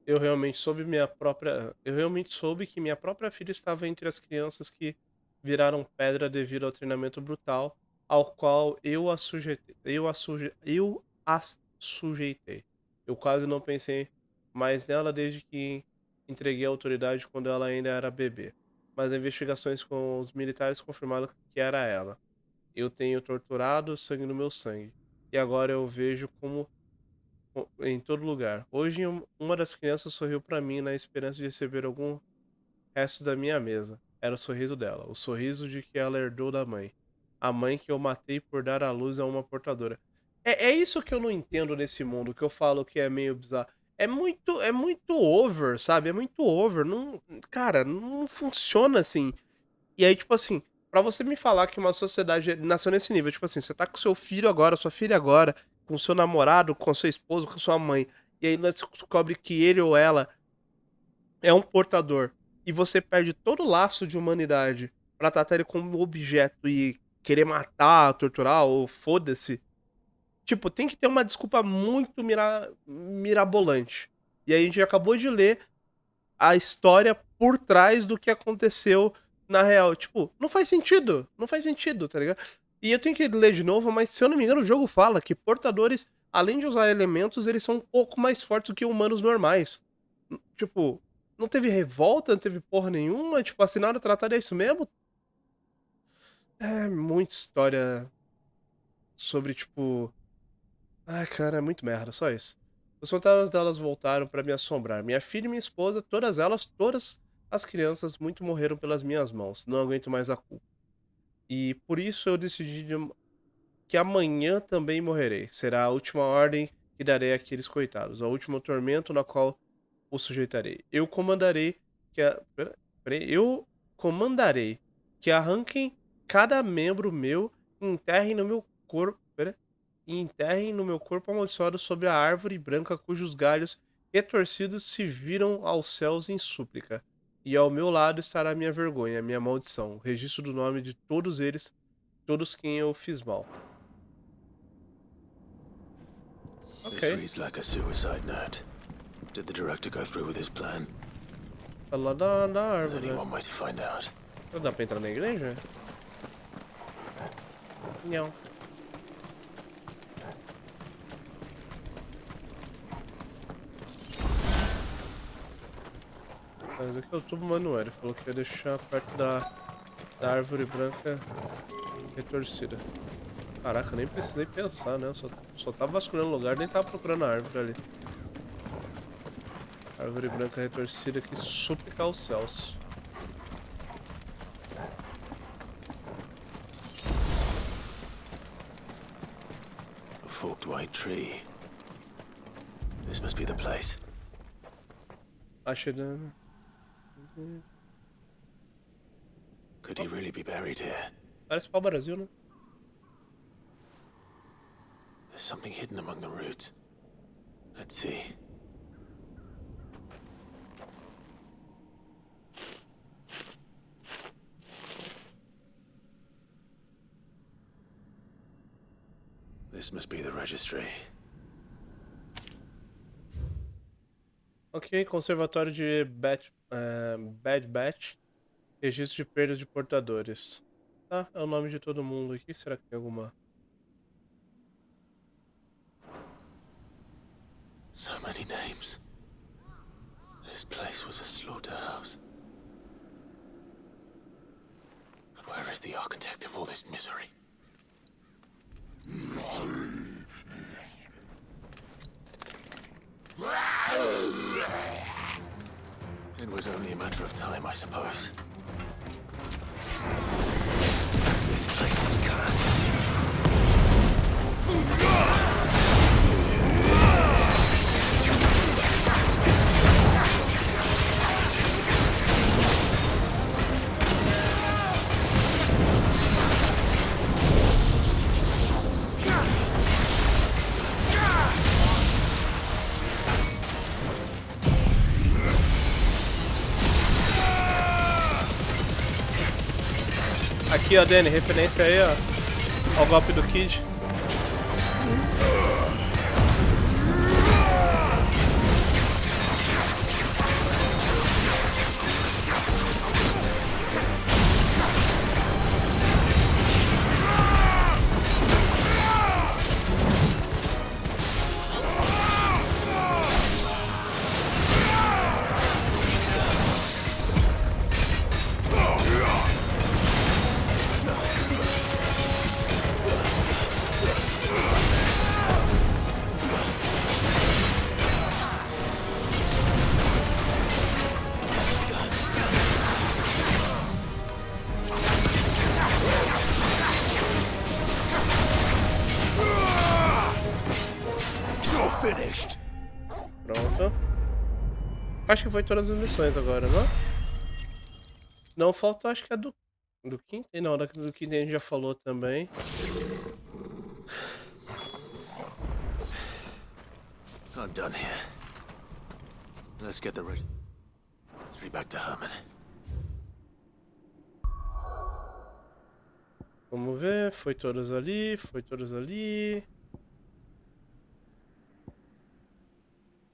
Eu realmente soube que minha própria filha estava entre as crianças que viraram pedra devido ao treinamento brutal ao qual eu as sujeitei. Eu quase não pensei mais nela desde que entreguei a autoridade quando ela ainda era bebê. Mas as investigações com os militares confirmaram que era ela. Eu tenho torturado o sangue no meu sangue. E agora eu vejo como em todo lugar. Hoje, uma das crianças sorriu para mim na esperança de receber algum resto da minha mesa. Era o sorriso dela, o sorriso de que ela herdou da mãe. A mãe que eu matei por dar à luz a uma portadora. É isso que eu não entendo nesse mundo, que eu falo que é meio bizarro. É muito over, sabe? É muito over. Não, cara, não funciona assim. E aí, tipo assim, pra você me falar que uma sociedade nasceu nesse nível, tipo assim, você tá com seu filho agora, sua filha agora, com seu namorado, com seu esposo, com sua mãe, e aí nós descobre que ele ou ela é um portador, e você perde todo o laço de humanidade pra tratar ele como objeto e querer matar, torturar, ou foda-se. Tipo, tem que ter uma desculpa muito mirabolante. E aí a gente acabou de ler a história por trás do que aconteceu na real. Tipo, não faz sentido. Não faz sentido, tá ligado? E eu tenho que ler de novo, mas se eu não me engano, o jogo fala que portadores, além de usar elementos, eles são um pouco mais fortes do que humanos normais. Tipo, não teve revolta, não teve porra nenhuma. Tipo, assinaram o tratado, é isso mesmo? É muita história sobre, tipo. Ai, cara, é muito merda, só isso. Os fantasmas delas voltaram pra me assombrar. Minha filha e minha esposa, todas as crianças, muito morreram pelas minhas mãos. Não aguento mais a culpa. E por isso eu decidi que amanhã também morrerei. Será a última ordem que darei àqueles coitados, o último tormento na qual os sujeitarei. Eu comandarei que eu comandarei que arranquem cada membro meu e enterrem no meu corpo. E enterrem no meu corpo amaldiçoado sobre a árvore branca cujos galhos retorcidos se viram aos céus em súplica. e ao meu lado estará a minha vergonha, a minha maldição, o registro do nome de todos eles, todos quem eu fiz mal. This Ok. reads like a suicide note. Did the director go through with his plan? Tá lá da There's árvore, only né? one way to find out. Não dá pra entrar na igreja? Não. Mas aqui é o tubo manual, ele falou que ia deixar perto da árvore branca retorcida. Caraca, nem precisei pensar, né? Eu só tava vasculhando o lugar, nem tava procurando a árvore ali. Árvore branca retorcida que súplica aos céus. A forked white tree. This must be the place. Achei. Could he really be buried here? Parece pau Brasil, né? There's something hidden among the roots. Let's see. This must be the registry. Ok, conservatório de Bad Batch. Registro de perdas de portadores. Tá, é o nome de todo mundo aqui. Será que tem alguma... So many names. This place was a slaughterhouse. But where is the architect of all this misery? It was only a matter of time, I suppose. This place is cursed. Aqui, ó, Danny, referência aí, ó, ao golpe do Kid. Pronto. Acho que foi todas as missões agora, não? Não, falta acho que a do quinto. Não, do quinto a gente já falou também. I'm done here. Let's get the registry back to Herman. Vamos ver, foi todas ali, foi todas ali.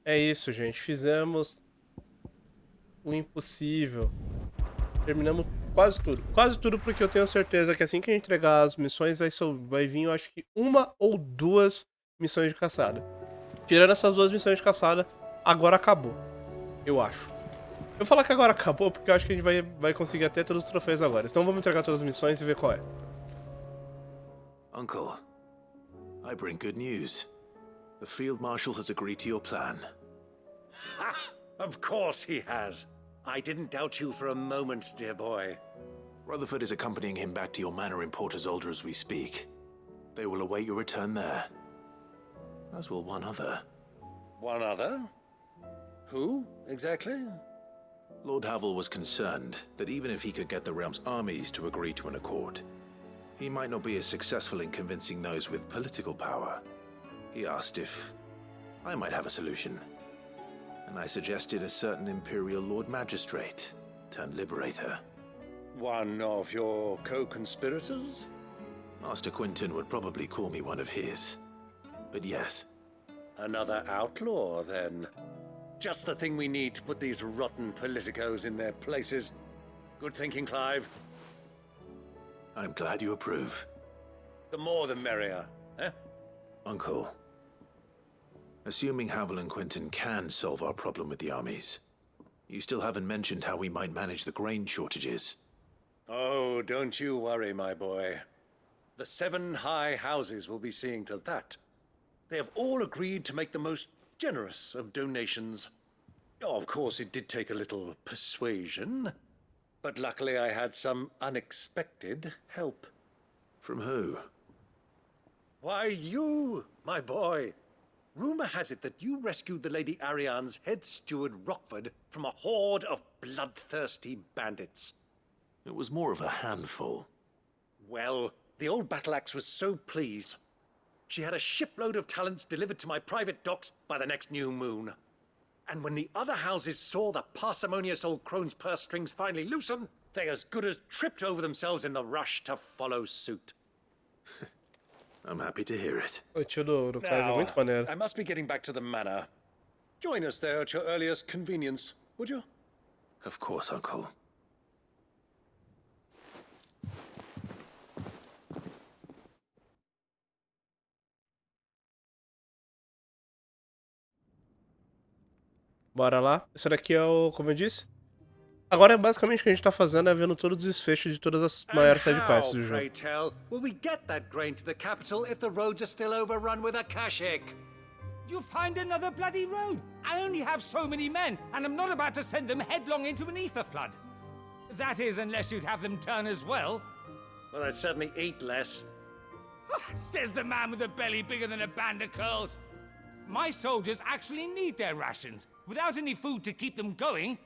É isso, gente. Fizemos o impossível. Terminamos quase tudo. Quase tudo porque eu tenho certeza que assim que a gente entregar as missões vai vir, eu acho que uma ou duas missões de caçada. Tirando essas duas missões de caçada, agora acabou. Eu acho. Eu vou falar que agora acabou porque eu acho que a gente vai conseguir até todos os troféus agora. Então vamos entregar todas as missões e ver qual é. Uncle, I bring good news. The Field Marshal has agreed to your plan. Ha! Of course he has. I didn't doubt you for a moment, dear boy. Rutherford is accompanying him back to your manor in Portazolder as we speak. They will await your return there. As will one other. One other? Who, exactly? Lord Havel was concerned that even if he could get the realm's armies to agree to an accord, he might not be as successful in convincing those with political power. He asked if I might have a solution, and I suggested a certain Imperial Lord Magistrate. turned liberator. One of your co-conspirators? Master Quinton would probably call me one of his. But yes. Another outlaw, then. Just the thing we need to put these rotten politicos in their places. Good thinking, Clive. I'm glad you approve. The more the merrier, eh? Uncle, assuming Havel and Quinton can solve our problem with the armies, you still haven't mentioned how we might manage the grain shortages. Oh, don't you worry, my boy. The 7 high houses will be seeing to that. They have all agreed to make the most generous of donations. Oh, of course, it did take a little persuasion, but luckily I had some unexpected help. From who? Why, you, my boy. Rumor has it that you rescued the Lady Ariane's head steward Rockford from a horde of bloodthirsty bandits. It was more of a handful. Well, the old battle axe was so pleased. She had a shipload of talents delivered to my private docks by the next new moon. And when the other houses saw the parsimonious old crone's purse strings finally loosen, they as good as tripped over themselves in the rush to follow suit. I'm happy to hear it. O tio do Clive é muito maneiro. I must be getting back to the manor. Join us there at your earliest convenience, would you? Of course, Uncle. Bora lá. Isso daqui é o... Como eu disse? Agora, basicamente, o que a gente tá fazendo é vendo todos os desfechos de todas as maiores sidequests do pray jogo. tell, will we get that grain to the capital if the roads are still overrun with akashic? You'll find another bloody road. I only have so many men, and I'm not about to send them headlong into an ether flood. That is, unless you'd have them turn as well. Well, I'd certainly eat less. Says the man with a belly bigger than a band of curls. My soldiers actually need their rations. Without any food to keep them going,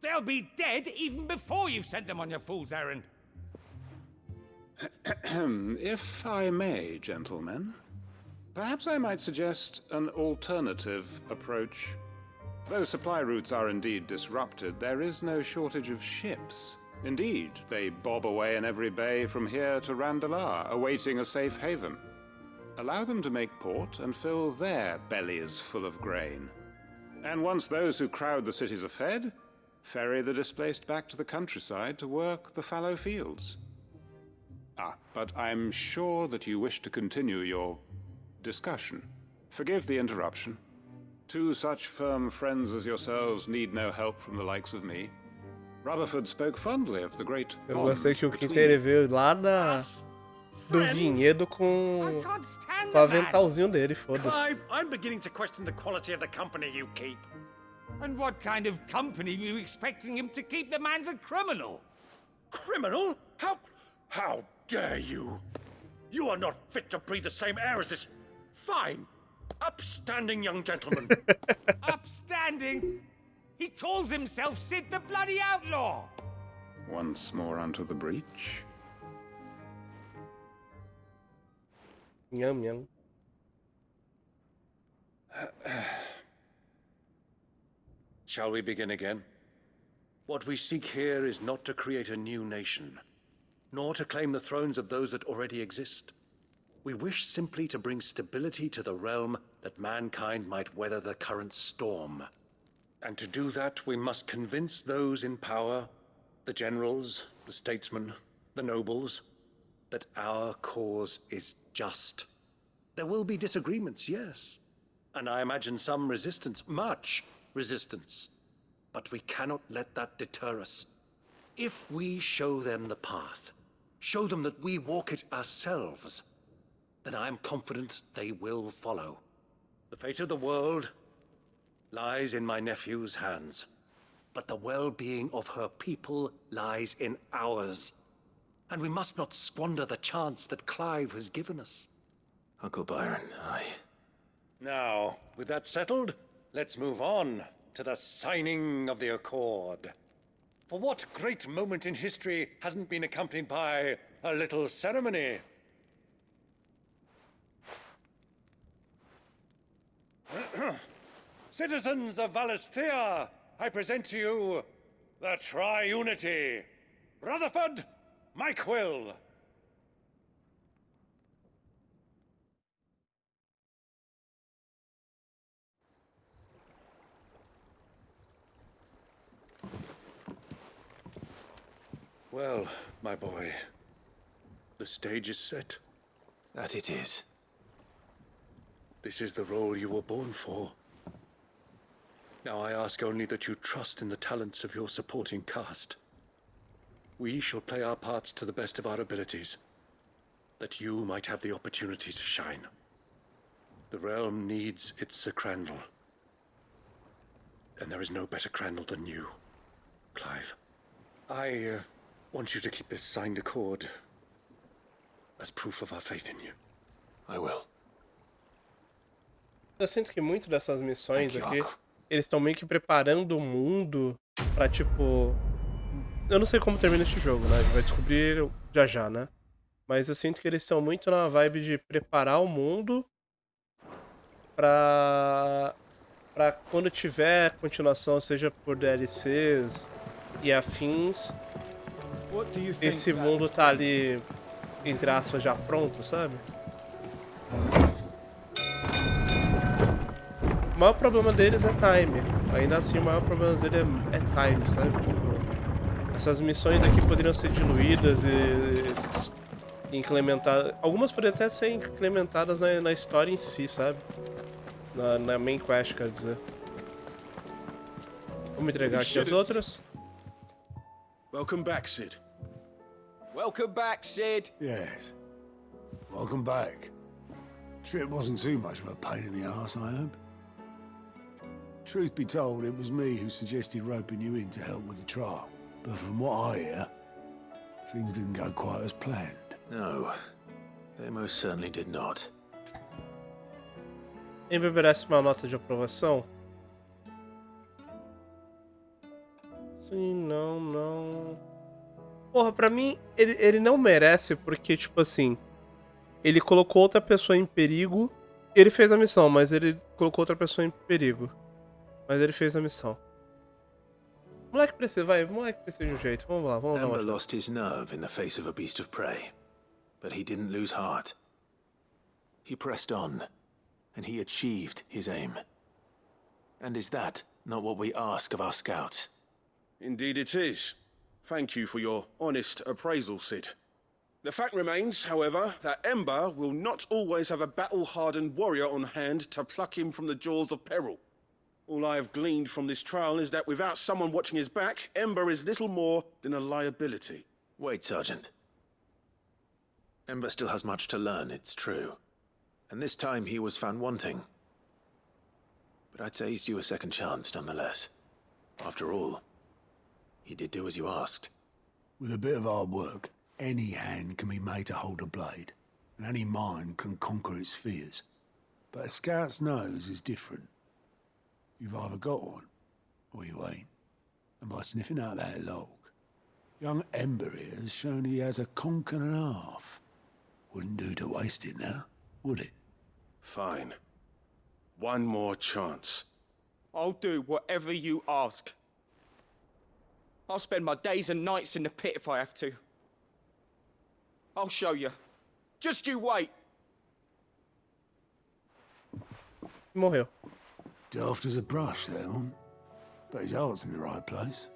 they'll be dead even before you've sent them on your fool's errand. If I may, gentlemen, perhaps I might suggest an alternative approach. Though supply routes are indeed disrupted, there is no shortage of ships. Indeed, they bob away in every bay from here to Randalar, awaiting a safe haven. Allow them to make port and fill their bellies full of grain. And once those who crowd the cities are fed, ferry the displaced back to the countryside to work the fallow fields. But I'm sure that you wish to continue your discussion. Forgive the interruption. 2 such firm friends as yourselves need no help from the likes of me. Rutherford spoke fondly of the great Eu bond gostei que o between Quinten ele veio lá do vinhedo com I can't stand o the man. aventalzinho dele, foda-se. Clive, I'm beginning to question the quality of the company you keep. And what kind of company were you expecting him to keep? The man's a criminal. Criminal? How dare you? You are not fit to breathe the same air as this fine, upstanding young gentleman. Upstanding. He calls himself Sid the Bloody Outlaw. once more onto the breach. Nham, nham. Shall we begin again? What we seek here is not to create a new nation, nor to claim the thrones of those that already exist. We wish simply to bring stability to the realm that mankind might weather the current storm. And to do that, we must convince those in power, the generals, the statesmen, the nobles, that our cause is just. There will be disagreements, yes, and I imagine some resistance, much resistance. But we cannot let that deter us. If we show them the path, show them that we walk it ourselves, then I am confident they will follow. The fate of the world lies in my nephew's hands, but the well-being of her people lies in ours. And we must not squander the chance that Clive has given us. Uncle Byron, Now, with that settled, let's move on to the signing of the Accord. For what great moment in history hasn't been accompanied by a little ceremony? Citizens of Valisthea, I present to you The Tri-Unity! Rutherford, Mike Will! Well, my boy, the stage is set. That it is. This is the role you were born for. Now I ask only that you trust in the talents of your supporting cast. We shall play our parts to the best of our abilities, that you might have the opportunity to shine. The realm needs its Sir Crandall. And there is no better Crandall than you, Clive. I want you to keep this signed accord as proof of our faith in you. I will. Eu sinto que muito dessas missões aqui, eles estão meio que preparando o mundo pra, tipo... Eu não sei como termina este jogo, né? A gente vai descobrir já já, né? Mas eu sinto que eles estão muito na vibe de preparar o mundo pra quando tiver continuação, seja por DLCs e afins, esse mundo tá ali, entre aspas, já pronto, sabe? O maior problema deles é time. Ainda assim, o maior problema dele é time, sabe? Tipo, essas missões aqui poderiam ser diluídas e incrementadas. Algumas poderiam até ser incrementadas na história em si, sabe? Na main quest, quer dizer. Vamos entregar aqui as outras. Welcome back, Sid. Welcome back, Sid. Yes. Welcome back. Trip wasn't too much of a pain in the arse, I hope. Truth be told, it was me who suggested roping you in to help with the trial. But from what I hear, things didn't go quite as planned. No, they most certainly did not. Ember merece uma nota de aprovação? Sim, não. Porra, pra mim, ele não merece porque, tipo assim, ele colocou outra pessoa em perigo. Ele fez a missão, mas ele colocou outra pessoa em perigo. Mas ele fez a missão. Moleque precisa de um jeito. Vamos lá. Amber lost his nerve in the face of a beast of prey. But he didn't lose heart. He pressed on, and he achieved his aim. And is that not what we ask of our scouts? Indeed it is. Thank you for your honest appraisal, Sid. The fact remains, however, that Ember will not always have a battle-hardened warrior on hand to pluck him from the jaws of peril. All I have gleaned from this trial is that without someone watching his back, Ember is little more than a liability. Wait, Sergeant. Ember still has much to learn, it's true. And this time he was found wanting. But I'd say he's due a second chance, nonetheless. After all, he did do as you asked. With a bit of hard work, any hand can be made to hold a blade, and any mind can conquer its fears. But a scout's nose is different. You've either got one, or you ain't. And by sniffing out that log, young Ember here has shown he has a conk and a half. Wouldn't do to waste it now, would it? Fine. One more chance. I'll do whatever you ask. I'll spend my days and nights in the pit if I have to. I'll show you. Just you wait. Morreu. Daft as a brush, that one. But his heart's in the right place.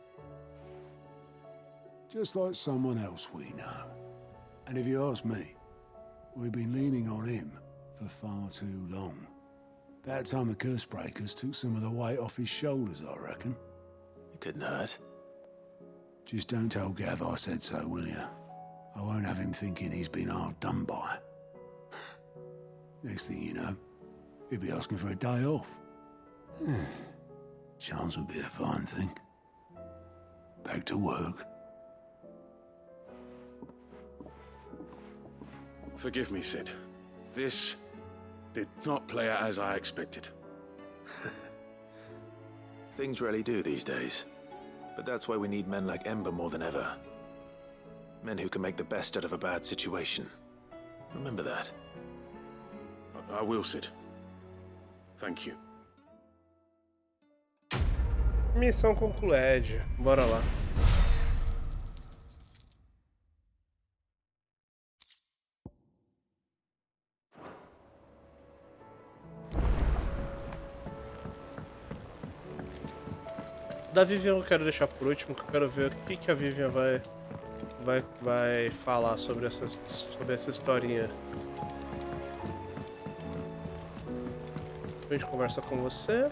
Just like someone else we know. And if you ask me, we've been leaning on him for far too long. That time the curse breakers took some of the weight off his shoulders, I reckon. It couldn't hurt. Just don't tell Gav I said so, will you? I won't have him thinking he's been hard done by. Next thing you know, he'll be asking for a day off. Chance would be a fine thing. Back to work. Forgive me, Sid. This did not play out as I expected. Things rarely do these days. But that's why we need men like Ember more than ever. Men who can make the best out of a bad situation. Remember that. I will, Sid. Thank you. Missão concluída. Bora lá. Da Vivian eu quero deixar por último, que eu quero ver o que a Vivian vai falar sobre essa historinha. A gente conversa com você.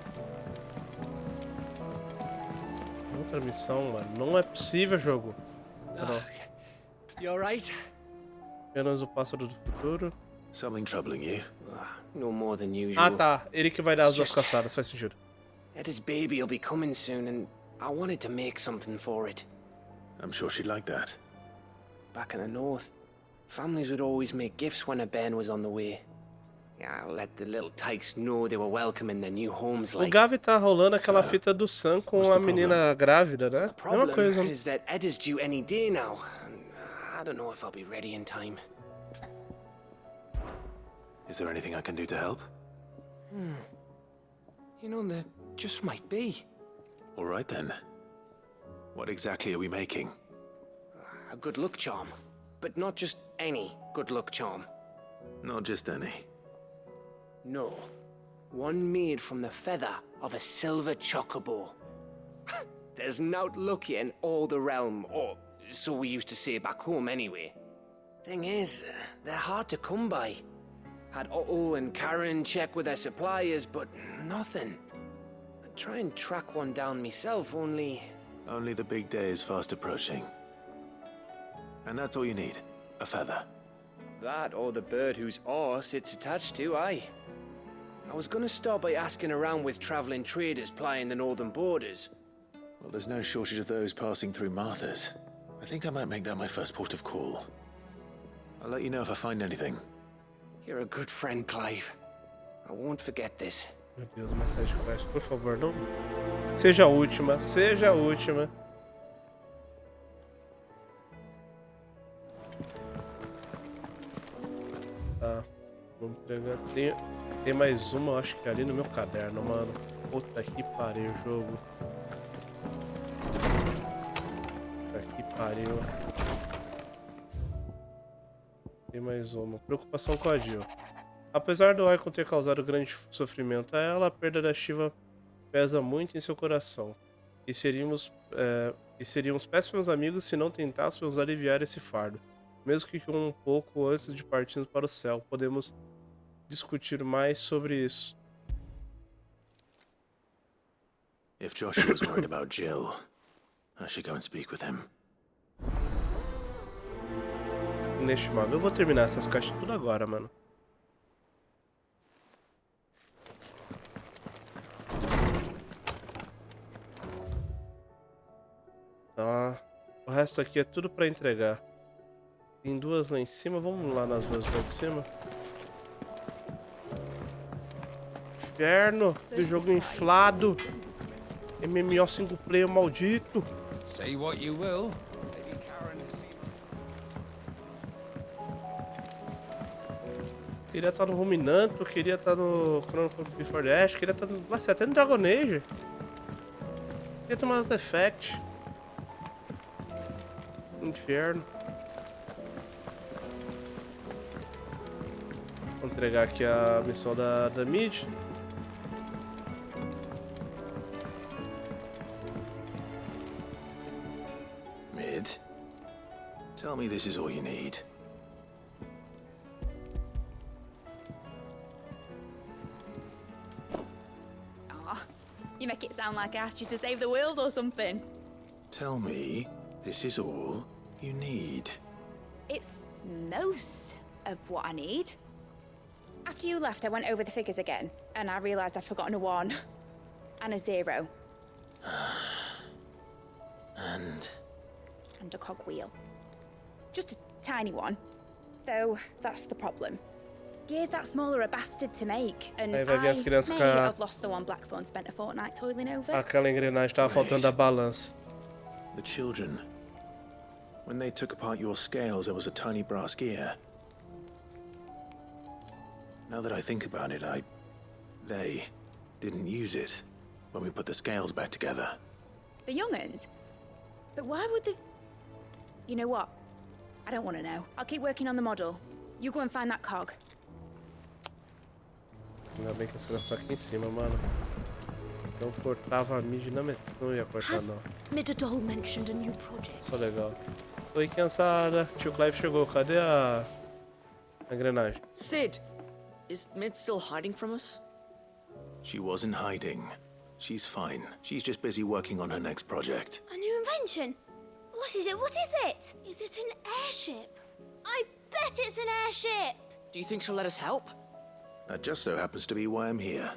Outra missão, mano. Não é possível, jogo. You alright? Apenas o pássaro do futuro. Something troubling you? No more than usual. Ah, tá. Ele que vai dar as duas caçadas. Faz sentido. Eda's baby will be coming soon, and I wanted to make something for it. I'm sure she'd like that. Back in the north, families would always make gifts when a bairn was on the way. Yeah, let the little tykes know they were welcome in their new homes O like... Gavi tá rolando aquela fita do Sam com a menina grávida, né? The Mesma problem coisa. is that Eda's due any day now, and I don't know if I'll be ready in time. Is there anything I can do to help? You know, there just might be. All right then. What exactly are we making? A good luck charm. But not just any good luck charm. Not just any. No. One made from the feather of a silver chocobo. There's naught luckier in all the realm, or so we used to say back home anyway. Thing is, they're hard to come by. Had Otto and Karen check with their suppliers, but nothing. I'd try and track one down myself, only... Only the big day is fast approaching. And that's all you need. A feather. That or the bird whose horse it's attached to, aye. I was gonna start by asking around with traveling traders plying the northern borders. Well, there's no shortage of those passing through Martha's. I think I might make that my first port of call. I'll let you know if I find anything. You're a good friend, Clive. I won't forget this. Meu Deus, uma side quest, por favor, não. Seja a última, seja a última. Tá, vamos entregar. Tem mais uma, acho que ali no meu caderno, mano. Puta que pariu, jogo. Puta que pariu. Tem mais uma. Preocupação com a Jill. Apesar do Icon ter causado grande sofrimento a ela, a perda da Shiva pesa muito em seu coração. E seríamos péssimos amigos se não tentássemos aliviar esse fardo. Mesmo que um pouco antes de partirmos para o céu, podemos discutir mais sobre isso. If Joshua was worried about Jill, I should go and speak with him. Inestimável. Eu vou terminar essas caixas tudo agora, mano. Tá. O resto aqui é tudo pra entregar. Tem duas lá em cima. Vamos lá nas duas lá de cima. Inferno de jogo inflado. MMO single player maldito. Say what you will. Lady Karen has seen... Queria estar no Ruminanto, queria estar no Chrono Before the Ash, queria estar no... Nossa, até no Dragon Age. Queria tomar os Effect. Inferno. Vou entregar aqui a missão da Mid. Mid, tell me this is all you need. You make it sound like I asked you to save the world or something. Tell me this is all you need. It's most of what I need. After you left, I went over the figures again, and I realised I'd forgotten a 1 and a 0. And And a cogwheel. Just a tiny one. Though, that's the problem. Gears that small are a bastard to make, and Aí vai vir as I crianças may com a... have lost the one Blackthorn spent a fortnight toiling over. Aquela engrenagem tava faltando da balança. the children. When they took apart your scales, there was a tiny brass gear. Now that I think about it, they didn't use it when we put the scales back together. The young'uns? But why would the... You know what? I don't want to know. I'll keep working on the model. You go and find that cog. Ainda bem que esse negócio tá aqui em cima, mano. Senão cortava a mídia, não ia cortar, não. Midadol mentioned a new project? Só legal. Oi, criançada. Tio Clive chegou. Cadê a engrenagem? Sid! Is Mid still hiding from us? She wasn't hiding. She's fine. She's just busy working on her next project. A new invention? What is it? What is it? Is it an airship? I bet it's an airship! Do you think she'll let us help? That just so happens to be why I'm here.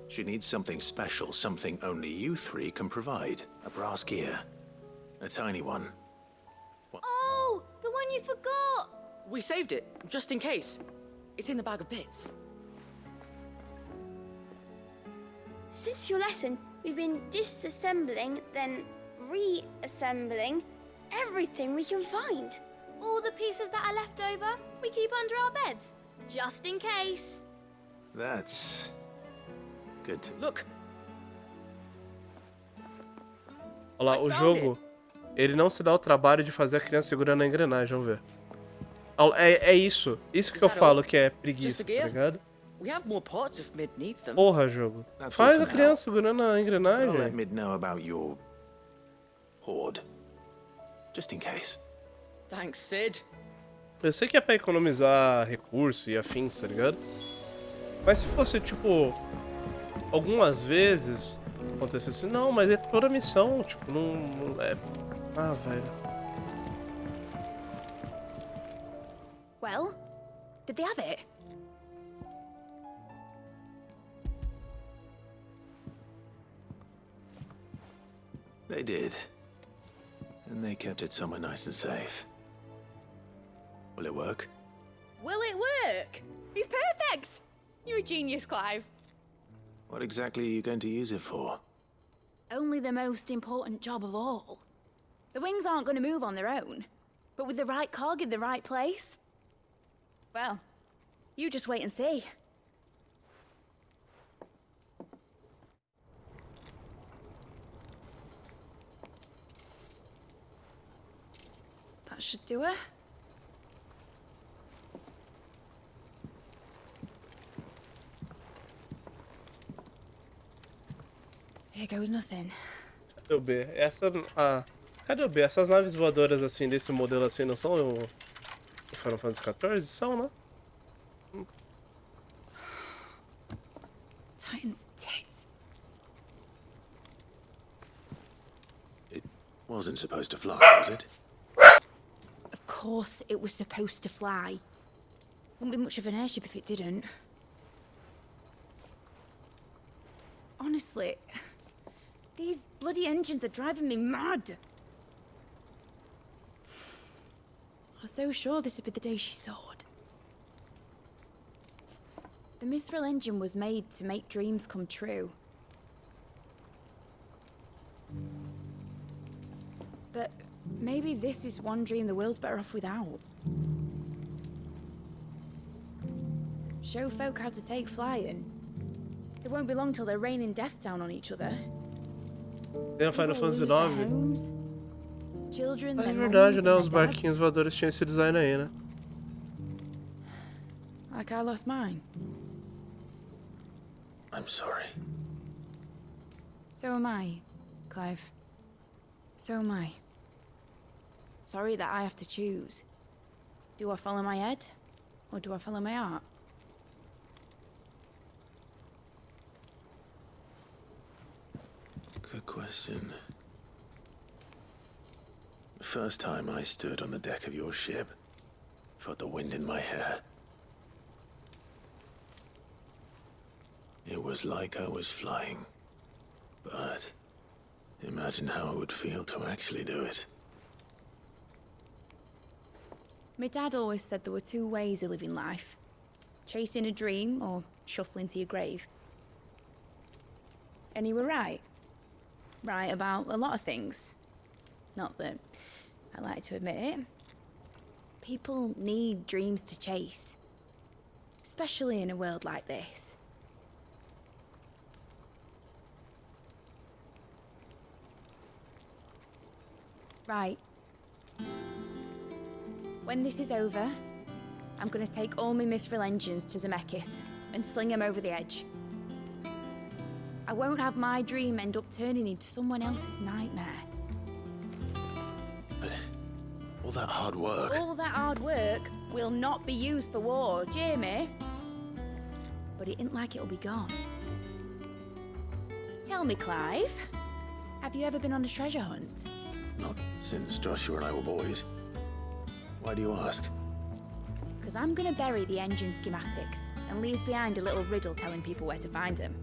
She needs something special, something only you three can provide. A brass gear. A tiny one. Oh, the one you forgot! We saved it, just in case. It's in the bag of bits. Since your lesson, we've been disassembling, then reassembling everything we can find. All the pieces that are left over, we keep under our beds, just in case. That's good. Look. Olha lá, o jogo, ele não se dá o trabalho de fazer a criança segurando a engrenagem, vamos ver. É isso. Isso que eu falo que é preguiça, tá ligado? We have more parts if Mid needs them. Porra, jogo. Faz a criança segurando a engrenagem. I'll let Mid know about your hoard. Just in case. Thanks, Sid. Eu sei que é pra economizar recurso e afins, tá ligado? Mas se fosse, tipo, algumas vezes acontecesse, não, mas é toda a missão, tipo, não é... Ah, velho. Well, did they have it? They did. And they kept it somewhere nice and safe. Will it work? Will it work? He's perfect! You're a genius, Clive. What exactly are you going to use it for? Only the most important job of all. The wings aren't going to move on their own. But with the right cog in the right place... Well, you just wait and see. That should do it. Here goes nothing. Cadê o B? Cadê o B? Essas naves voadoras assim, desse modelo assim, não são o Final Fantasy XIV? São, né? Titan's tits. It wasn't supposed to fly, was it? Of course it was supposed to fly. Wouldn't be much of an airship if it didn't. Honestly, these bloody engines are driving me mad. I was so sure this would be the day she soared. The Mithril engine was made to make dreams come true. But maybe this is one dream the world's better off without. Show folk how to take flying. It won't be long till they're raining death down on each other. Tem a Final Fantasy IX. Children, É verdade, né? Os barquinhos voadores tinham esse design aí, né? Like I lost mine. I'm sorry. So am I, Clive. So am I. Sorry that I have to choose. Do I follow my head, or do I follow my heart? Good question. The first time I stood on the deck of your ship, felt the wind in my hair. It was like I was flying. But imagine how it would feel to actually do it. My dad always said there were two ways of living life. Chasing a dream or shuffling to your grave. And he were right. Right about a lot of things. Not that I like to admit it. People need dreams to chase. Especially in a world like this. Right. When this is over, I'm gonna take all my mithril engines to Zemeckis and sling them over the edge. I won't have my dream end up turning into someone else's nightmare. But all that hard work... All that hard work will not be used for war, Jamie. But it ain't like it'll be gone. Tell me, Clive, have you ever been on a treasure hunt? Not since Joshua and I were boys. Why do you ask? Because I'm gonna bury the engine schematics and leave behind a little riddle telling people where to find them.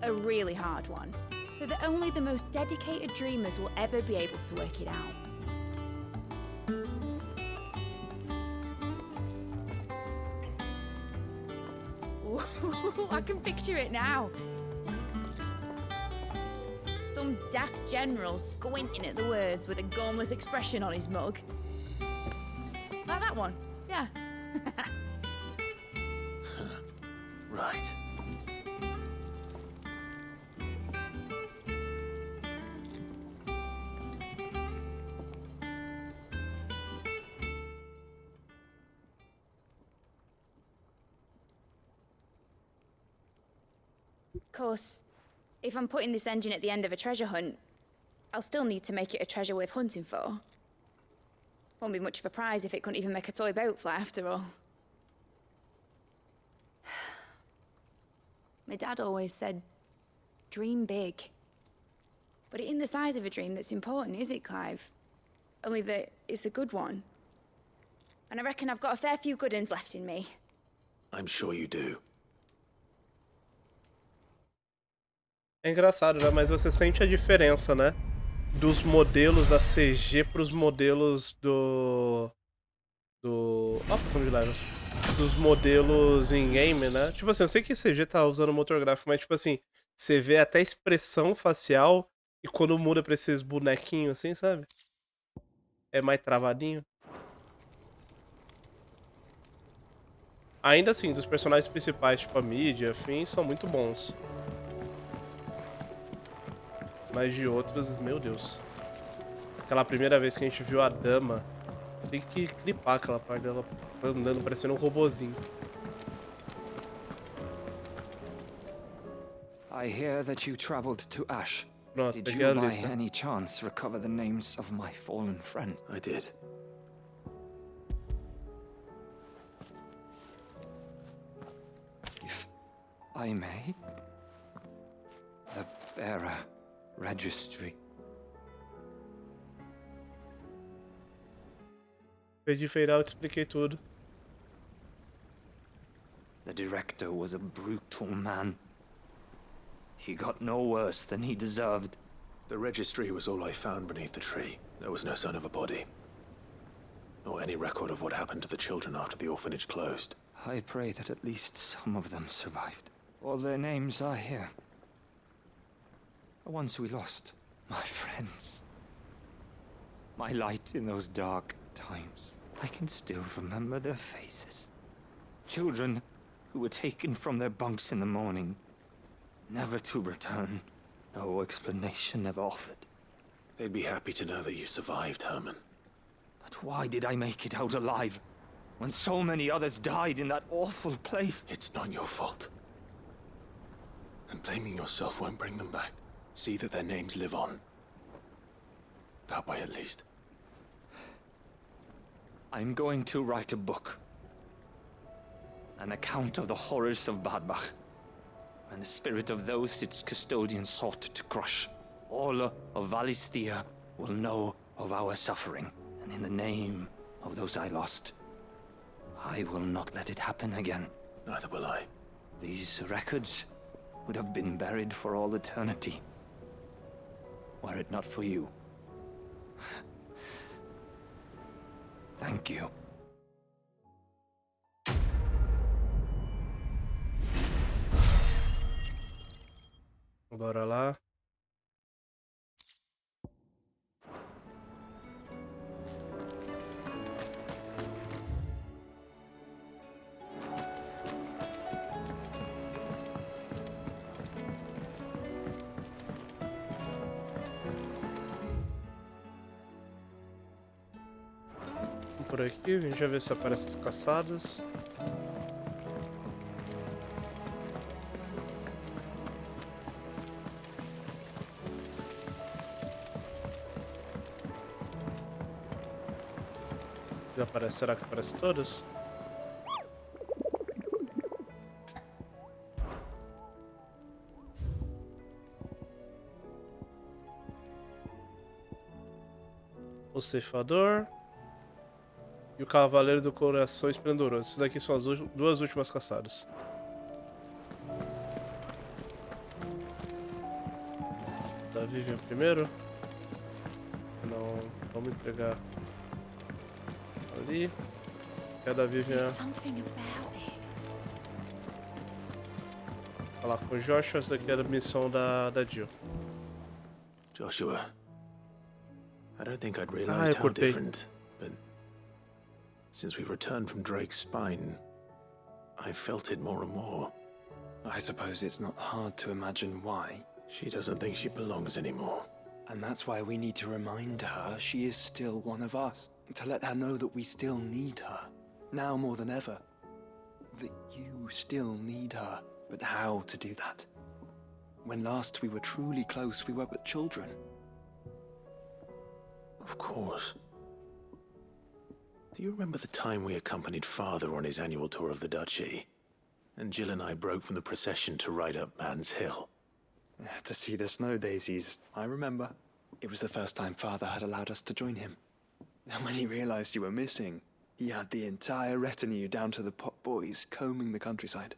A really hard one, so that only the most dedicated dreamers will ever be able to work it out. Ooh, I can picture it now. Some daft general squinting at the words with a gormless expression on his mug. Like that one, yeah. Right. Of course, if I'm putting this engine at the end of a treasure hunt, I'll still need to make it a treasure worth hunting for. Won't be much of a prize if it couldn't even make a toy boat fly after all. My dad always said, dream big. But it ain't the size of a dream that's important, is it, Clive? Only that it's a good one. And I reckon I've got a fair few good uns left in me. I'm sure you do. É engraçado, né? Mas você sente a diferença, né? Dos modelos a CG pros modelos do... Ó, passamos de level. Dos modelos em game, né? Tipo assim, eu sei que CG tá usando motor gráfico, mas tipo assim, você vê até a expressão facial e quando muda pra esses bonequinhos assim, sabe? É mais travadinho. Ainda assim, dos personagens principais, tipo a mídia, afim, são muito bons. Mas de outros, meu Deus. Aquela primeira vez que a gente viu a dama, tem que clipar aquela parte dela andando parecendo um robozinho. I hear that you traveled to Ash. Pronto, Did peguei a you by lista. any chance recover the names of my fallen friend? I did. If I may, the bearer registry. Pedi feiral, te expliquei tudo. The director was a brutal man. He got no worse than he deserved. The registry was all I found beneath the tree. There was no sign of a body. Nor any record of what happened to the children after the orphanage closed. I pray that at least some of them survived. All their names are here. The ones we lost. My friends. My light in those dark times. I can still remember their faces. Children who were taken from their bunks in the morning, never to return. No explanation ever offered. They'd be happy to know that you survived, Herman. But why did I make it out alive, when so many others died in that awful place? It's not your fault. And blaming yourself won't bring them back. See that their names live on. That way, at least. I'm going to write a book. An account of the horrors of Badbach, and the spirit of those its custodians sought to crush. All of Valisthea will know of our suffering, and in the name of those I lost, I will not let it happen again. Neither will I. These records would have been buried for all eternity, were it not for you. Thank you. Bora lá. por aqui, a gente já vê se aparecem as caçadas. Já aparece, será que aparece todas? O ceifador e o cavaleiro do coração esplendoroso. Esses daqui são as duas últimas caçadas. Davi vem primeiro. Não, vamos entregar ali. Que a Davi venha falar com o Joshua. Essa daqui é a missão da Jill. Joshua, I don't think I'd realized how different, but since we returned from Drake's spine, I felt it more and more. I suppose it's not hard to imagine why. She doesn't think she belongs anymore. And that's why we need to remind her she is still one of us. To let her know that we still need her. Now more than ever. That you still need her. But how to do that? When last we were truly close, we were but children. Of course. Do you remember the time we accompanied Father on his annual tour of the Duchy? And Jill and I broke from the procession to ride up Man's Hill. To see the snow daisies, I remember. It was the first time Father had allowed us to join him. And when he realized you were missing, he had the entire retinue down to the pot boys combing the countryside.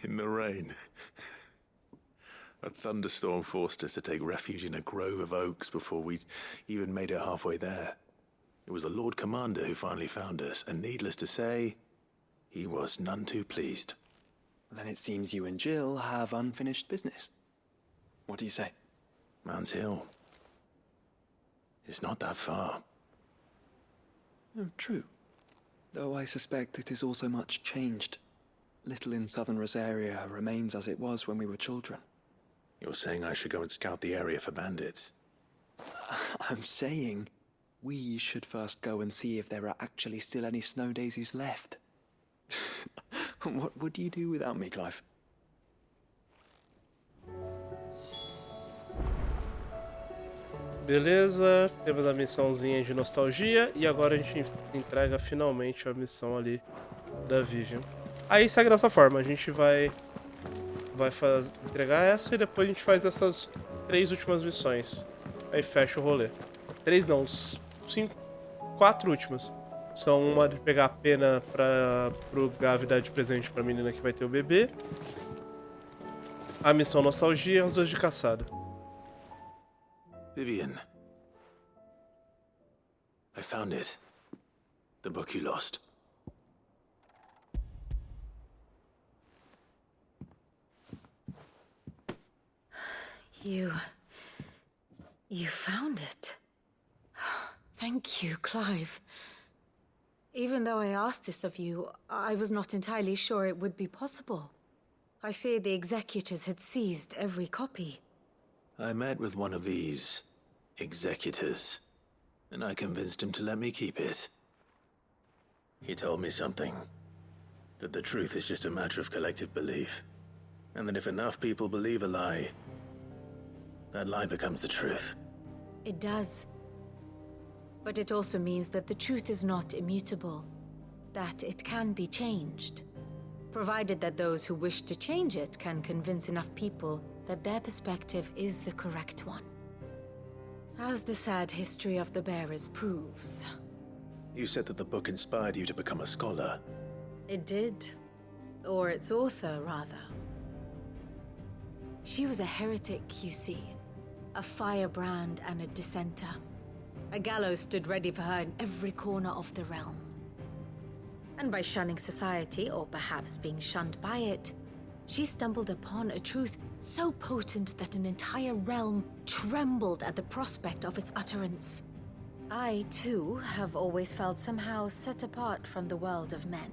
In the rain. A thunderstorm forced us to take refuge in a grove of oaks before we'd even made it halfway there. It was the Lord Commander who finally found us, and needless to say, he was none too pleased. Then it seems you and Jill have unfinished business. What do you say? Man's Hill. It's not that far. Oh, true. Though I suspect it is also much changed. Little in southern Rosaria remains as it was when we were children. You're saying I should go and scout the area for bandits? I'm saying we should first go and see if there are actually still any snow daisies left. What would you do without me, Clive? Beleza, temos a missãozinha de nostalgia e agora a gente entrega finalmente a missão ali da Vivian. Aí segue dessa forma, a gente vai entregar essa e depois a gente faz essas 3 últimas missões. Aí fecha o rolê. 3 não, 4 últimas. São uma de pegar a pena pro Gavi dar de presente pra menina que vai ter o bebê. A missão nostalgia e as 2 de caçada. Vivian. I found it. The book you lost. You found it. Thank you, Clive. Even though I asked this of you, I was not entirely sure it would be possible. I feared the executors had seized every copy. I met with one of these executors, and I convinced him to let me keep it. He told me something. That the truth is just a matter of collective belief. And that if enough people believe a lie, that lie becomes the truth. It does. But it also means that the truth is not immutable. That it can be changed. Provided that those who wish to change it can convince enough people that their perspective is the correct one. As the sad history of the bearers proves. You said that the book inspired you to become a scholar. It did. Or its author, rather. She was a heretic, you see. A firebrand and a dissenter. A gallows stood ready for her in every corner of the realm. And by shunning society, or perhaps being shunned by it, she stumbled upon a truth so potent that an entire realm trembled at the prospect of its utterance. I, too, have always felt somehow set apart from the world of men.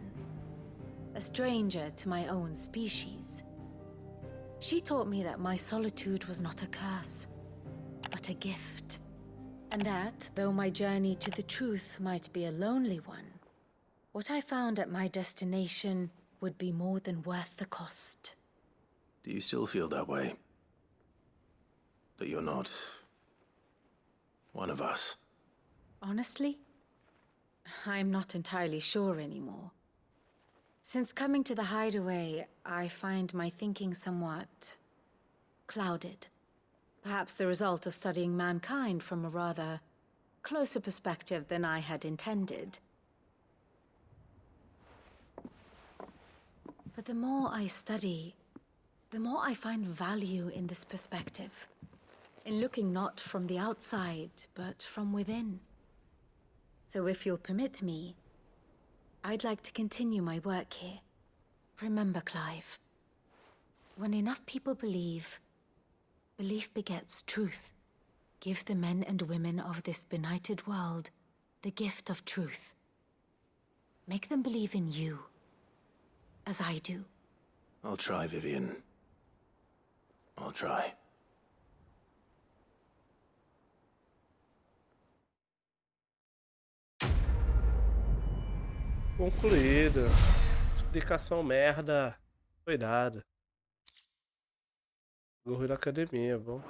A stranger to my own species. She taught me that my solitude was not a curse, but a gift. And that, though my journey to the truth might be a lonely one, what I found at my destination would be more than worth the cost. Do you still feel that way? That you're not one of us? Honestly, I'm not entirely sure anymore. Since coming to the hideaway, I find my thinking somewhat clouded. Perhaps the result of studying mankind from a rather closer perspective than I had intended. But the more I study, the more I find value in this perspective. In looking not from the outside, but from within. So if you'll permit me, I'd like to continue my work here. Remember, Clive, when enough people believe, belief begets truth. Give the men and women of this benighted world the gift of truth. Make them believe in you, as I do. I'll try, Vivian. I'll try. Concluído. Explicação merda. Foi dada. Gorro da academia, bom.